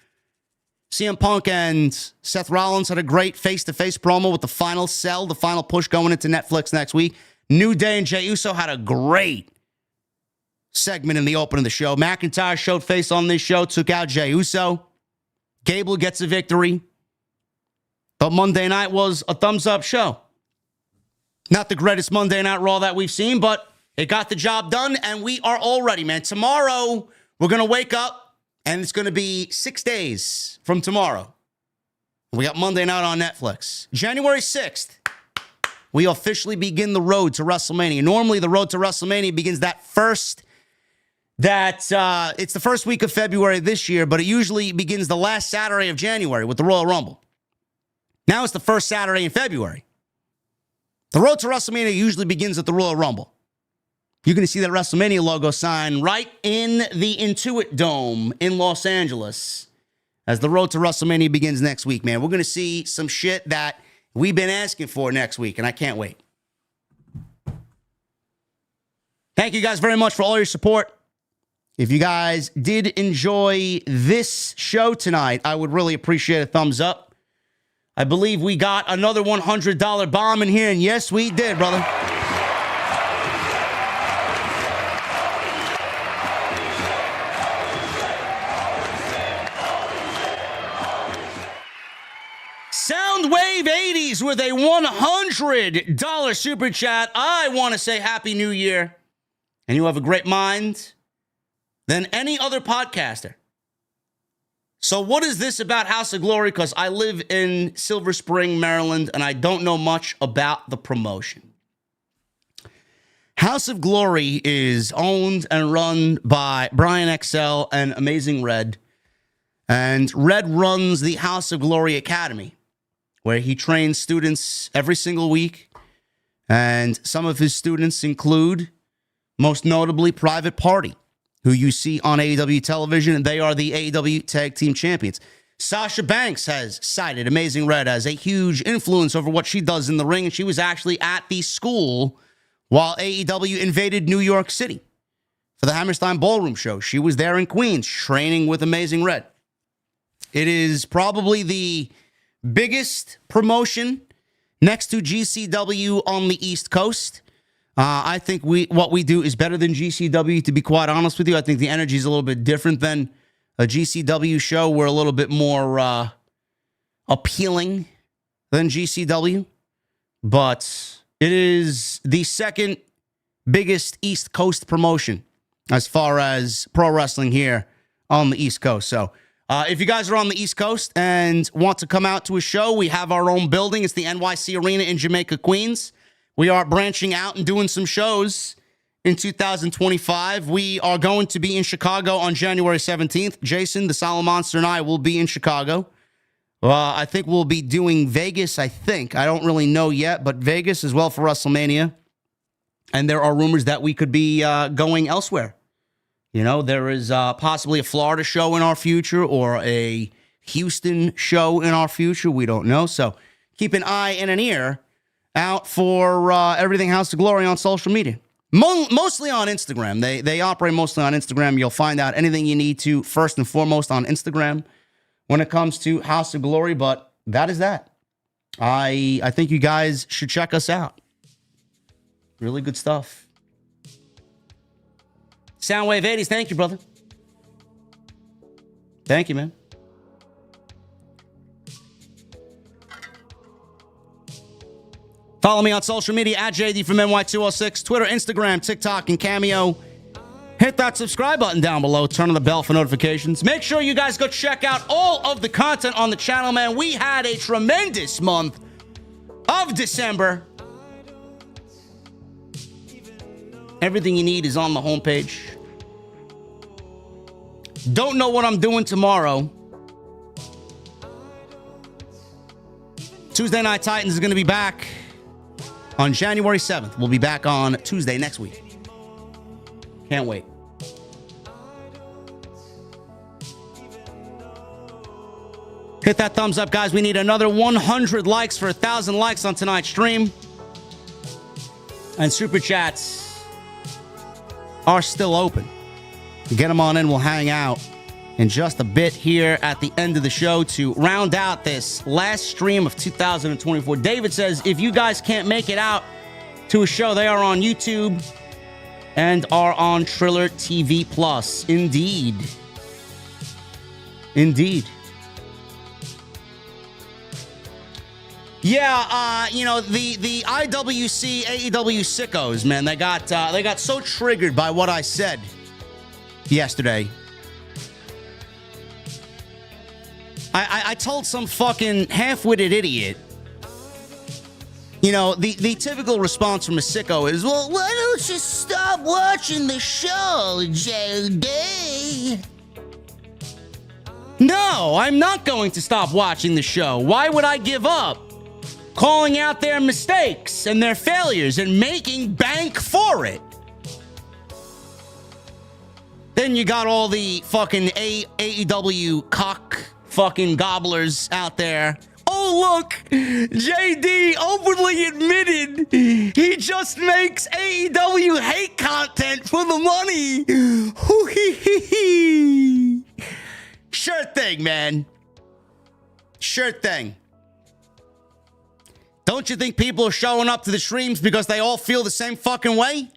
CM Punk and Seth Rollins had a great face-to-face promo with the final sell, the final push going into Netflix next week. New Day and Jay Uso had a great segment in the opening of the show. McIntyre showed face on this show, took out Jay Uso. Gable gets a victory. But Monday night was a thumbs-up show. Not the greatest Monday Night Raw that we've seen, but it got the job done, and we are all ready, man. Tomorrow, we're going to wake up, and it's going to be 6 days from tomorrow. We got Monday night on Netflix. January 6th, we officially begin the road to WrestleMania. Normally, the road to WrestleMania begins it's the first week of February this year, but it usually begins the last Saturday of January with the Royal Rumble. Now it's the first Saturday in February. The road to WrestleMania usually begins at the Royal Rumble. You're going to see that WrestleMania logo sign right in the Intuit Dome in Los Angeles as the road to WrestleMania begins next week, man. We're going to see some shit that we've been asking for next week, and I can't wait. Thank you guys very much for all your support. If you guys did enjoy this show tonight, I would really appreciate a thumbs up. I believe we got another $100 bomb in here, and yes, we did, brother. Soundwave 80s with a $100 super chat. I want to say Happy New Year, and you have a great mind than any other podcaster. So what is this about House of Glory? Because I live in Silver Spring, Maryland, and I don't know much about the promotion. House of Glory is owned and run by Brian XL and Amazing Red. And Red runs the House of Glory Academy, where he trains students every single week. And some of his students include, most notably, Private Party, who you see on AEW television, and they are the AEW Tag Team Champions. Sasha Banks has cited Amazing Red as a huge influence over what she does in the ring, and she was actually at the school while AEW invaded New York City for the Hammerstein Ballroom show. She was there in Queens training with Amazing Red. It is probably the biggest promotion next to GCW on the East Coast. I think what we do is better than GCW, to be quite honest with you. I think the energy is a little bit different than a GCW show. We're a little bit more appealing than GCW. But it is the second biggest East Coast promotion as far as pro wrestling here on the East Coast. So if you guys are on the East Coast and want to come out to a show, we have our own building. It's the NYC Arena in Jamaica, Queens. We are branching out and doing some shows in 2025. We are going to be in Chicago on January 17th. Jason, the Solid Monster, and I will be in Chicago. I think we'll be doing Vegas, I don't really know yet, but Vegas as well for WrestleMania. And there are rumors that we could be going elsewhere. You know, there is possibly a Florida show in our future or a Houston show in our future. We don't know. So keep an eye and an ear out for everything House of Glory on social media. Mostly on Instagram. They operate mostly on Instagram. You'll find out anything you need to first and foremost on Instagram when it comes to House of Glory. But that is that. I think you guys should check us out. Really good stuff. Soundwave 80s, thank you, brother. Thank you, man. Follow me on social media at JD from NY206, Twitter, Instagram, TikTok, and Cameo. Hit that subscribe button down below. Turn on the bell for notifications. Make sure you guys go check out all of the content on the channel, man. We had a tremendous month of December. Everything you need is on the homepage. Don't know what I'm doing tomorrow. Tuesday Night Titans is going to be back on January 7th. We'll be back on Tuesday next week. Can't wait. Hit that thumbs up, guys. We need another 100 likes for 1,000 likes on tonight's stream. And super chats are still open. Get them on in. We'll hang out in just a bit here at the end of the show to round out this last stream of 2024. David says, if you guys can't make it out to a show, they are on YouTube and are on Triller TV Plus. Indeed. Indeed. Yeah, you know, the IWC AEW sickos, man, they got so triggered by what I said yesterday. I told some fucking half-witted idiot, you know, the typical response from a sicko is, well, why don't you stop watching the show, JD? No, I'm not going to stop watching the show. Why would I give up? Calling out their mistakes and their failures and making bank for it. Then you got all the fucking AEW cock fucking gobblers out there. Oh, look, JD openly admitted he just makes AEW hate content for the money. Sure thing, man. Sure thing. Don't you think people are showing up to the streams because they all feel the same fucking way?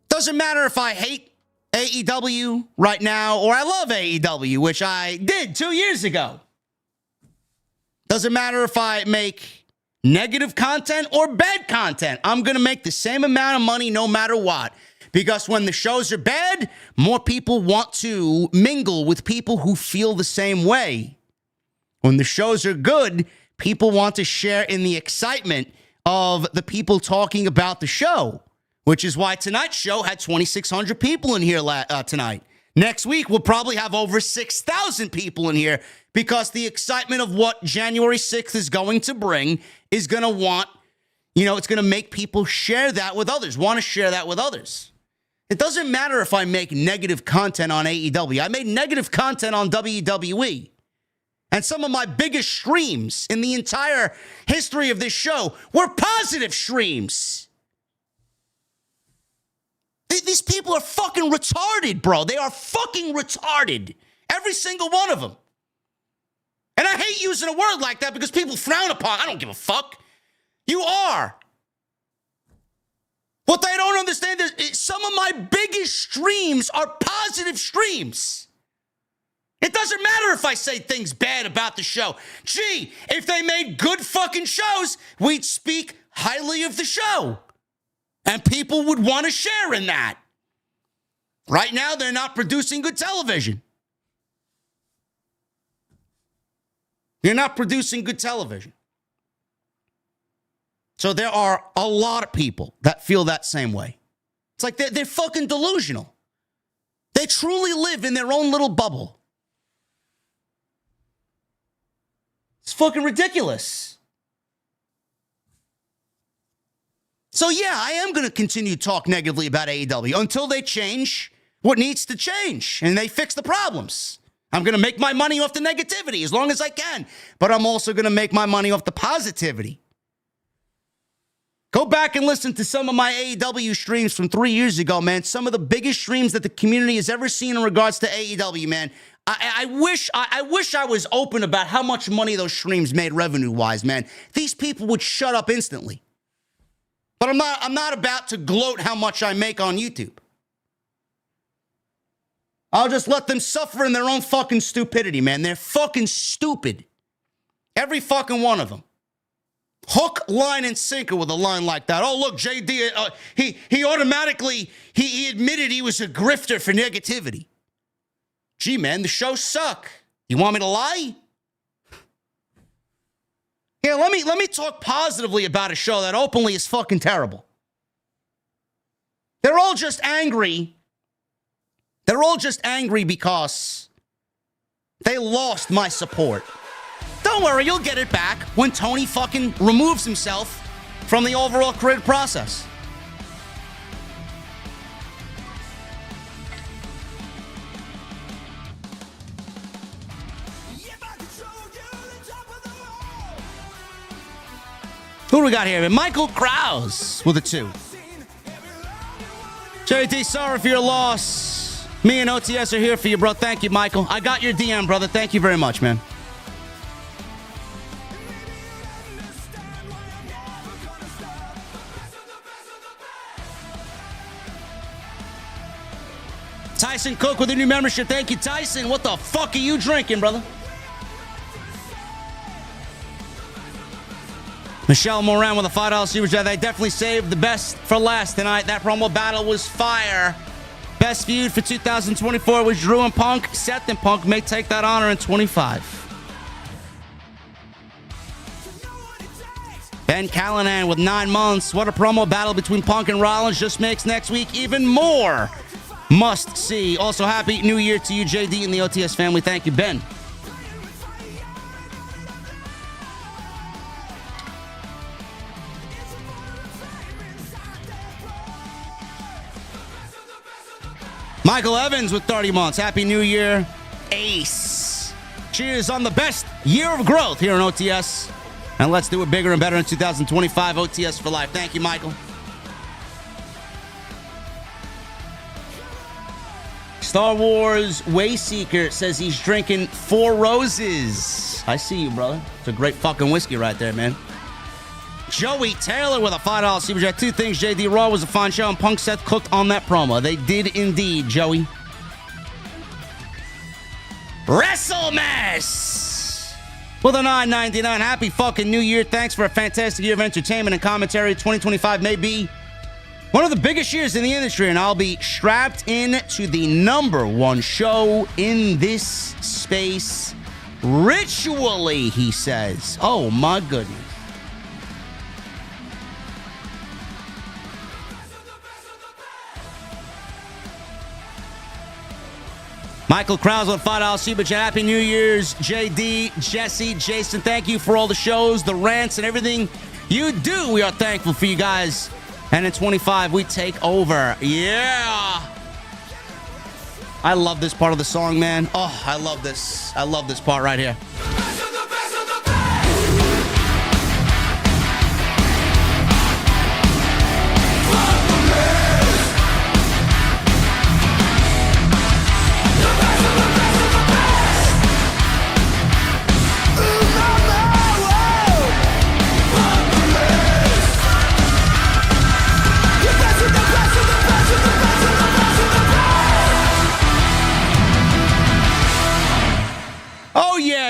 Doesn't matter if I hate AEW right now or I love AEW, which I did 2 years ago. Doesn't matter if I make negative content or bad content. I'm going to make the same amount of money no matter what. Because when the shows are bad, more people want to mingle with people who feel the same way. When the shows are good, people want to share in the excitement of the people talking about the show, which is why tonight's show had 2,600 people in here tonight. Next week, we'll probably have over 6,000 people in here because the excitement of what January 6th is going to bring is going to want, you know, it's going to make people share that with others, want to share that with others. It doesn't matter if I make negative content on AEW. I made negative content on WWE. And some of my biggest streams in the entire history of this show were positive streams. These people are fucking retarded, bro. They are fucking retarded. Every single one of them. And I hate using a word like that because people frown upon. I don't give a fuck. You are. What they don't understand is some of my biggest streams are positive streams. It doesn't matter if I say things bad about the show. Gee, if they made good fucking shows, we'd speak highly of the show. And people would want to share in that. Right now, they're not producing good television. You're not producing good television. So there are a lot of people that feel that same way. It's like they're fucking delusional. They truly live in their own little bubble. It's fucking ridiculous. So yeah, I am going to continue to talk negatively about AEW until they change what needs to change and they fix the problems. I'm going to make my money off the negativity as long as I can, but I'm also going to make my money off the positivity. Go back and listen to some of my AEW streams from 3 years ago, man. Some of the biggest streams that the community has ever seen in regards to AEW, man. I wish I was open about how much money those streams made revenue-wise, man. These people would shut up instantly. But I'm not about to gloat how much I make on YouTube. I'll just let them suffer in their own fucking stupidity, man. They're fucking stupid. Every fucking one of them. Hook, line, and sinker with a line like that. Oh, look, JD, he automatically, he admitted he was a grifter for negativity. Gee, man, the shows suck. You want me to lie? Yeah, let me talk positively about a show that openly is fucking terrible. They're all just angry. They're all just angry because they lost my support. Don't worry, you'll get it back when Tony fucking removes himself from the overall creative process. Who do we got here? Michael Krause with a 2. JD, sorry for your loss. Me and OTS are here for you, bro. Thank you, Michael. I got your DM, brother. Thank you very much, man. Tyson Cook with a new membership. Thank you, Tyson. What the fuck are you drinking, brother? Michelle Moran with a $5 super chat. They definitely saved the best for last tonight. That promo battle was fire. Best feud for 2024 was Drew and Punk. Seth and Punk may take that honor in 25. Ben Callanan with 9 months. What a promo battle between Punk and Rollins just makes next week even more must see. Also, happy new year to you, JD, and the OTS family. Thank you, Ben. Michael Evans with 30 months. Happy New Year, Ace. Cheers on the best year of growth here in OTS. And let's do it bigger and better in 2025. OTS for life. Thank you, Michael. Star Wars Wayseeker says he's drinking Four Roses. I see you, brother. It's a great fucking whiskey right there, man. Joey Taylor with a $5 super chat. 2 things. JD, Raw was a fun show, and Punk Seth cooked on that promo. They did indeed, Joey. WrestleMess with a $9.99. Happy fucking New Year. Thanks for a fantastic year of entertainment and commentary. 2025 may be one of the biggest years in the industry, and I'll be strapped in to the #1 show in this space ritually, he says. Oh, my goodness. Michael Krause with $5 super chat. Happy New Year's, JD, Jesse, Jason. Thank you for all the shows, the rants, and everything you do. We are thankful for you guys. And in 25, we take over. Yeah. I love this part of the song, man. Oh, I love this. I love this part right here.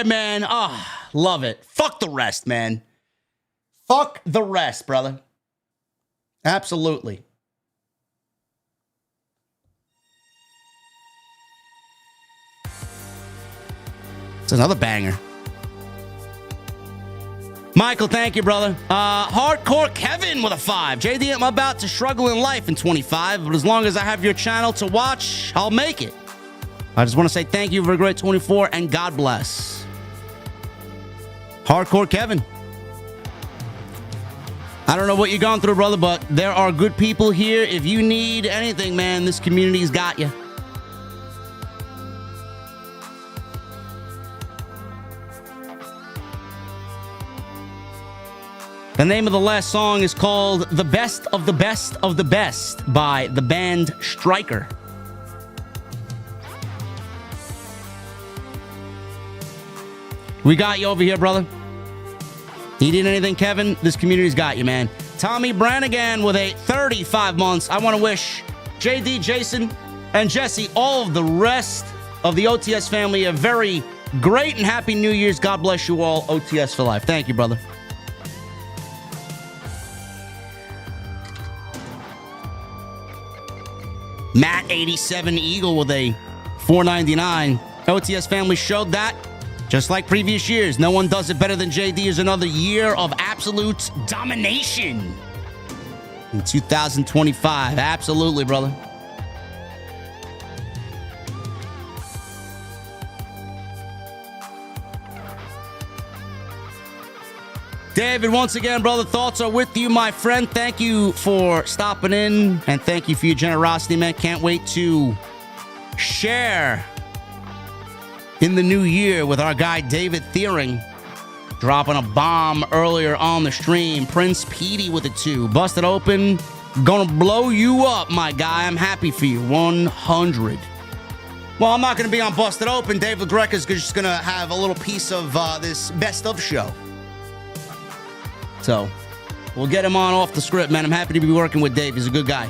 Man, love it. Fuck the rest, man. Fuck the rest, brother. Absolutely. It's another banger. Michael, thank you, brother. Hardcore Kevin with a 5. JD, I'm about to struggle in life in 25, but as long as I have your channel to watch, I'll make it. I just want to say thank you for a great 24 and God bless. Hardcore Kevin. I don't know what you're going through, brother, but there are good people here. If you need anything, man, this community's got you. The name of the last song is called The Best of the Best of the Best by the band Stryker. We got you over here, brother. You need anything, Kevin? This community's got you, man. Tommy Brannigan with a 35 months. I want to wish JD, Jason, and Jesse, all of the rest of the OTS family, a very great and happy New Year's. God bless you all. OTS for life. Thank you, brother. Matt 87 Eagle with a $4.99. OTS family showed that. Just like previous years, no one does it better than JD. Is another year of absolute domination in 2025. Absolutely, brother. David, once again, brother, thoughts are with you, my friend. Thank you for stopping in, and thank you for your generosity, man. Can't wait to share in the new year with our guy David Thiering, dropping a bomb earlier on the stream. Prince Petey with a 2. Busted open Gonna blow you up, my guy. I'm happy for you. 100. Well, I'm not going to be on Busted Open. Dave LaGreca's just going to have a little piece of this best of show. So, we'll get him on off the script, man. I'm happy to be working with Dave. He's a good guy.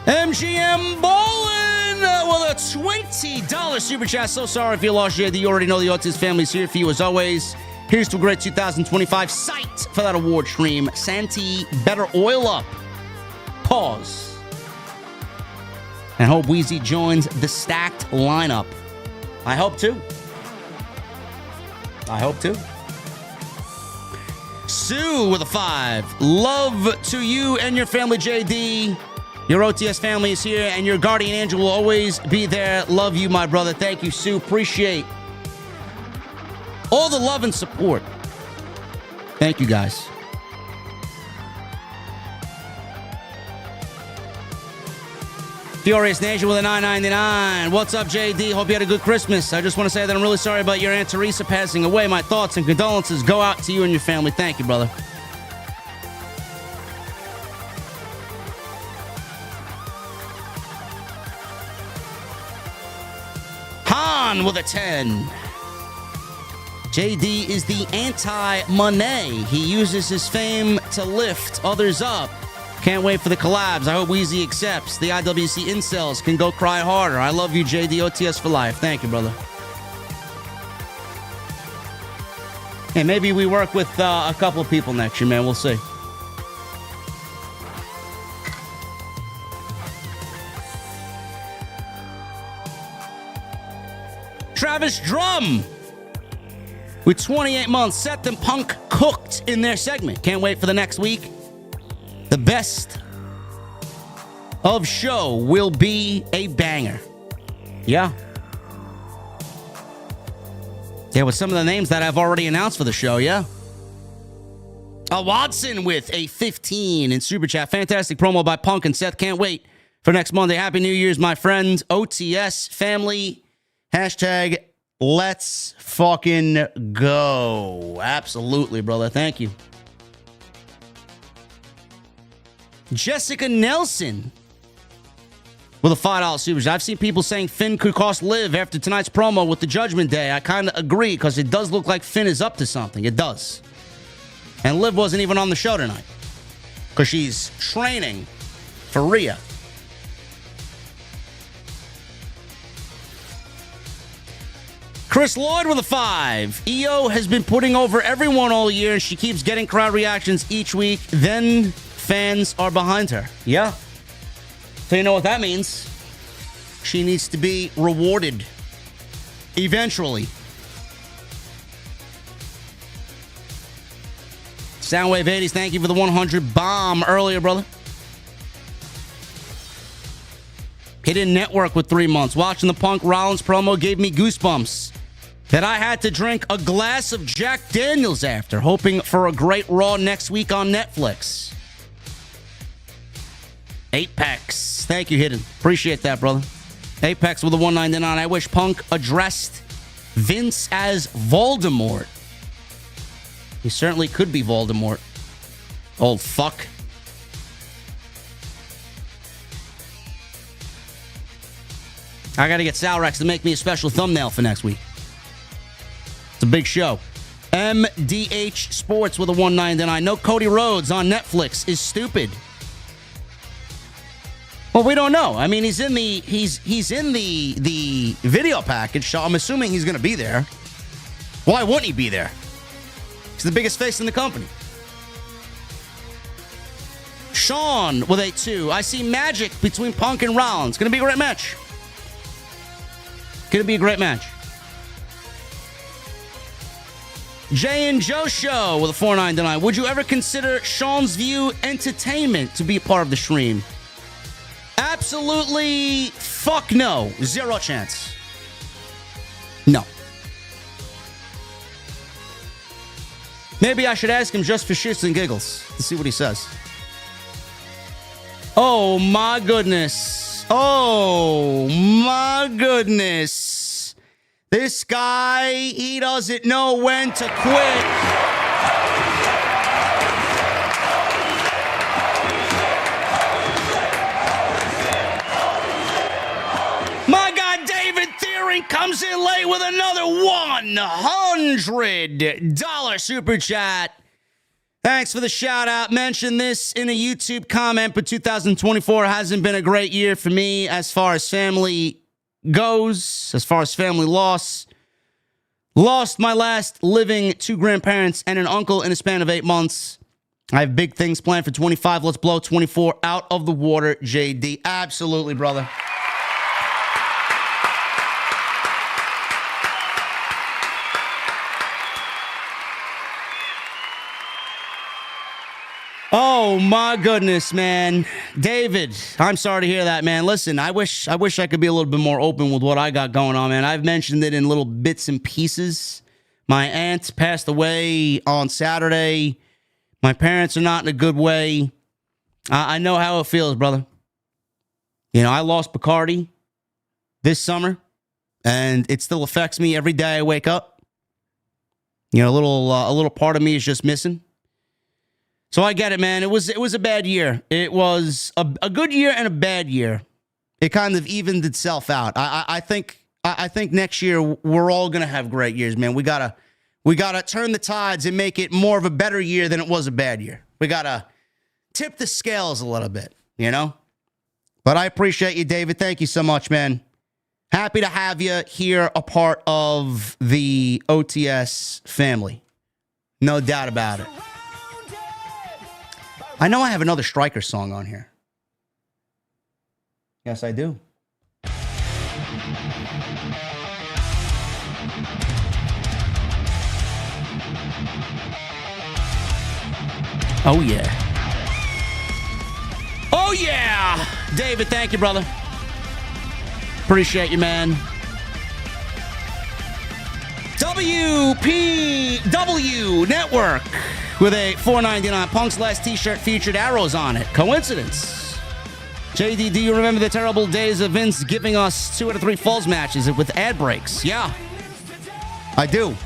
MGM Bowling with a $20 super chat. So sorry if you lost, JD. You already know the Otis family's here for you as always. Here's to a great 2025. Sight for that award stream. Santee, better oil up. Pause. And hope Weezy joins the stacked lineup. I hope too. Sue with a 5. Love to you and your family, JD. Your OTS family is here, and your guardian angel will always be there. Love you, my brother. Thank you, Sue. Appreciate all the love and support. Thank you, guys. Furious Nation with a $9.99. What's up, JD? Hope you had a good Christmas. I just want to say that I'm really sorry about your Aunt Teresa passing away. My thoughts and condolences go out to you and your family. Thank you, brother. Han with a 10. JD is the anti-Monet. He uses his fame to lift others up. Can't wait for the collabs. I hope Weezy accepts. The IWC incels can go cry harder. I love you, JD. OTS for life. Thank you, brother. And maybe we work with a couple of people next year, man. We'll see. Travis Drum with 28 months. Seth and Punk cooked in their segment. Can't wait for the next week. The best of show will be a banger. Yeah. Yeah, with some of the names that I've already announced for the show, yeah. Watson with a 15 in Super Chat. Fantastic promo by Punk and Seth. Can't wait for next Monday. Happy New Year's, my friends. OTS family. Hashtag let's fucking go. Absolutely, brother. Thank you. Jessica Nelson with a $5 super chat. I've seen people saying Finn could cost Liv after tonight's promo with the Judgment Day. I kind of agree because it does look like Finn is up to something. It does. And Liv wasn't even on the show tonight because she's training for Rhea. Chris Lloyd with a 5. IYO has been putting over everyone all year, and she keeps getting crowd reactions each week. Then fans are behind her. Yeah. So you know what that means. She needs to be rewarded. Eventually. Soundwave 80s, thank you for the 100 bomb earlier, brother. Hidden Network with 3 months. Watching the Punk Rollins promo gave me goosebumps that I had to drink a glass of Jack Daniels after, hoping for a great Raw next week on Netflix. Apex. Thank you, Hidden. Appreciate that, brother. Apex with a $1.99. I wish Punk addressed Vince as Voldemort. He certainly could be Voldemort. Old fuck. I gotta get Salrex to make me a special thumbnail for next week. It's a big show. MDH Sports with a $1.99. No Cody Rhodes on Netflix is stupid. Well, we don't know. I mean, he's in the video package, so I'm assuming he's going to be there. Why wouldn't he be there? He's the biggest face in the company. Sean with a 2. I see magic between Punk and Rollins. Going to be a great match. Going to be a great match. Jay and Joe Show with a $4.99. Would you ever consider Sean's View Entertainment to be a part of the stream? Absolutely fuck no. 0 chance. No. Maybe I should ask him just for shits and giggles to see what he says. Oh my goodness. Oh my goodness. This guy, he doesn't know when to quit. Frank comes in late with another $100 super chat. Thanks for the shout out. Mentioned this in a YouTube comment, but 2024 hasn't been a great year for me as far as family goes, as far as family loss. Lost my last living 2 grandparents and an uncle in a span of 8 months. I have big things planned for 25. Let's blow 24 out of the water, JD. Absolutely, brother. Oh my goodness, man. David, I'm sorry to hear that, man. Listen, I wish I could be a little bit more open with what I got going on, man. I've mentioned it in little bits and pieces. My aunt passed away on Saturday. My parents are not in a good way. I know how it feels, brother. You know, I lost Bacardi this summer, and it still affects me every day I wake up. You know, a little part of me is just missing. So I get it, man. It was a bad year. It was a good year and a bad year. It kind of evened itself out. I think next year we're all gonna have great years, man. We gotta turn the tides and make it more of a better year than it was a bad year. We gotta tip the scales a little bit, you know. But I appreciate you, David. Thank you so much, man. Happy to have you here, a part of the OTS family. No doubt about it. I know I have another Striker song on here. Yes, I do. Oh, yeah. Oh, yeah! David, thank you, brother. Appreciate you, man. WPW Network with a $4.99 Punk's last t-shirt featured arrows on it. Coincidence? JD, do you remember the terrible days of Vince giving us 2 out of 3 falls matches with ad breaks? Yeah, I do.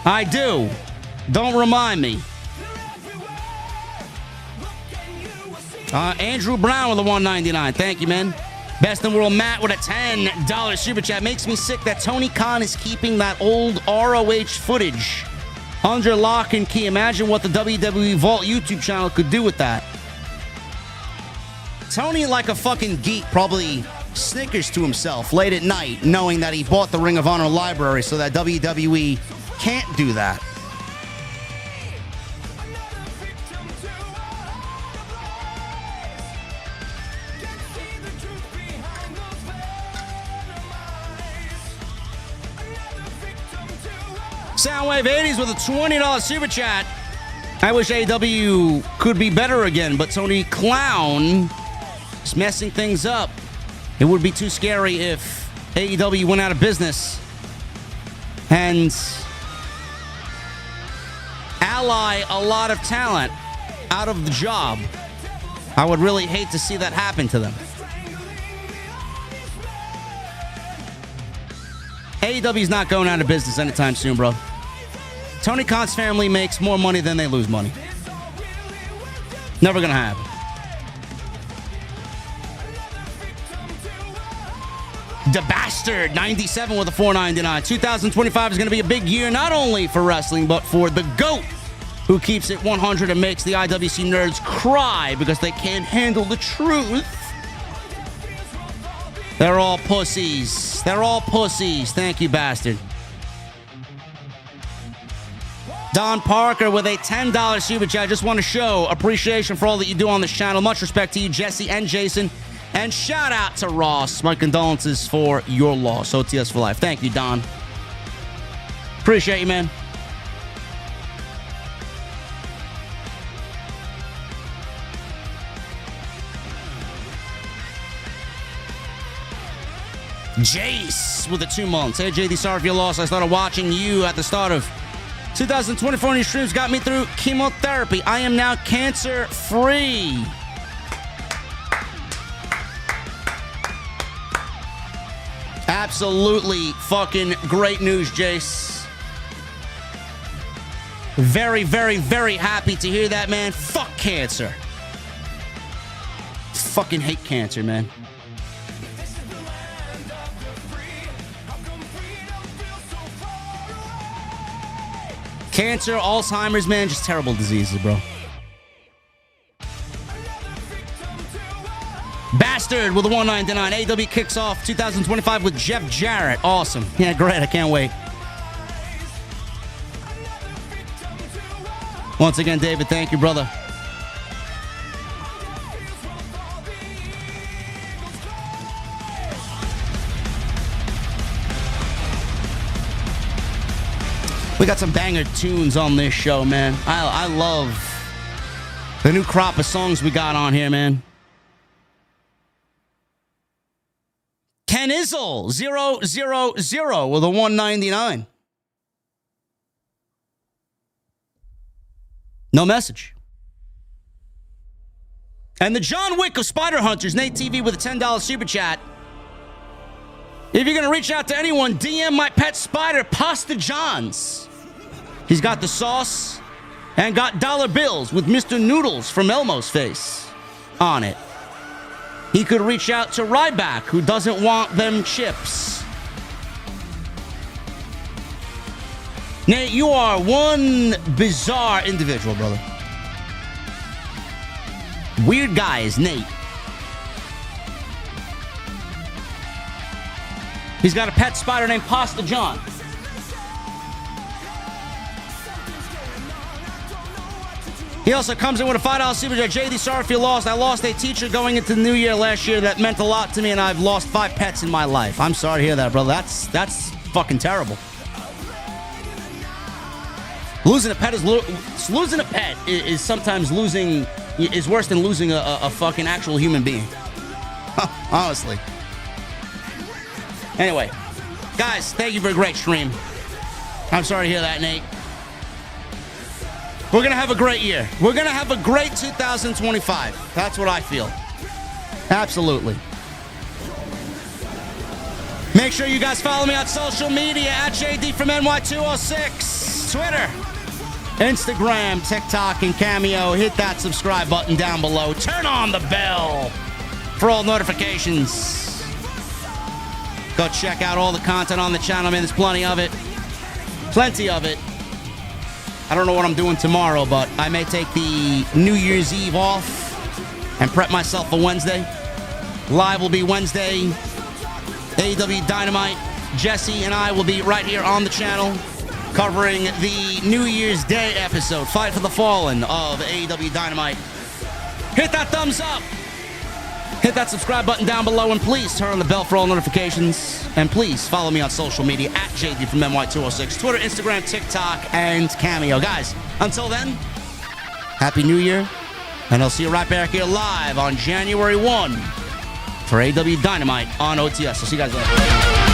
I do. Don't remind me. Andrew Brown with a $1.99. Thank you, man. Best in the world, Matt, with a $10 super chat. Makes me sick that Tony Khan is keeping that old ROH footage under lock and key. Imagine what the WWE Vault YouTube channel could do with that. Tony, like a fucking geek, probably snickers to himself late at night, knowing that he bought the Ring of Honor library so that WWE can't do that. Soundwave 80s with a $20 super chat. I wish AEW could be better again, but Tony Clown is messing things up. It would be too scary if AEW went out of business and ally a lot of talent out of the job. I would really hate to see that happen to them. AEW's not going out of business anytime soon, bro. Tony Khan's family makes more money than they lose money. Never gonna happen. The Bastard 97 with a $4.99. 2025 is gonna be a big year, not only for wrestling, but for the GOAT, who keeps it 100 and makes the IWC nerds cry because they can't handle the truth. They're all pussies. They're all pussies. Thank you, Bastard. Don Parker with a $10 super chat. I just want to show appreciation for all that you do on this channel. Much respect to you, Jesse and Jason. And shout out to Ross. My condolences for your loss. OTS for life. Thank you, Don. Appreciate you, man. Jace with the 2 months. Hey, JD, sorry for your loss. I started watching you at the start of 2024 on your streams. Got me through chemotherapy. I am now cancer-free. Absolutely fucking great news, Jace. Very, very, very happy to hear that, man. Fuck cancer. Fucking hate cancer, man. Cancer, Alzheimer's, man, just terrible diseases, bro. Bastard with a 199. AEW kicks off 2025 with Jeff Jarrett. Awesome. Yeah, great. I can't wait. Once again, David, thank you, brother. We got some banger tunes on this show, man. I love the new crop of songs we got on here, man. Ken Izzle, 000 with a 199. No message. And the John Wick of Spider Hunters, Nate TV with a $10 super chat. If you're going to reach out to anyone, DM my pet spider, Pasta John's. He's got the sauce and got dollar bills with Mr. Noodles from Elmo's face on it. He could reach out to Ryback, who doesn't want them chips. Nate, you are one bizarre individual, brother. Weird guy is Nate. He's got a pet spider named Pasta John. He also comes in with a $5 super chat. JD, sorry if you lost. I lost a teacher going into the new year last year that meant a lot to me, and I've lost 5 pets in my life. I'm sorry to hear that, brother. That's fucking terrible. Losing a pet is sometimes is worse than losing a fucking actual human being. Honestly. Anyway, guys, thank you for a great stream. I'm sorry to hear that, Nate. We're going to have a great year. We're going to have a great 2025. That's what I feel. Absolutely. Make sure you guys follow me on social media at JD from NY206. Twitter, Instagram, TikTok, and Cameo. Hit that subscribe button down below. Turn on the bell for all notifications. Go check out all the content on the channel, man. There's plenty of it. Plenty of it. I don't know what I'm doing tomorrow, but I may take the New Year's Eve off and prep myself for Wednesday. Live will be Wednesday. AEW Dynamite. Jesse and I will be right here on the channel covering the New Year's Day episode, Fight for the Fallen of AEW Dynamite. Hit that thumbs up. Hit that subscribe button down below, and please turn on the bell for all notifications. And please follow me on social media at JD from NY206. Twitter, Instagram, TikTok, and Cameo. Guys, until then, Happy New Year. And I'll see you right back here live on January 1 for AEW Dynamite on OTS. I'll see you guys later.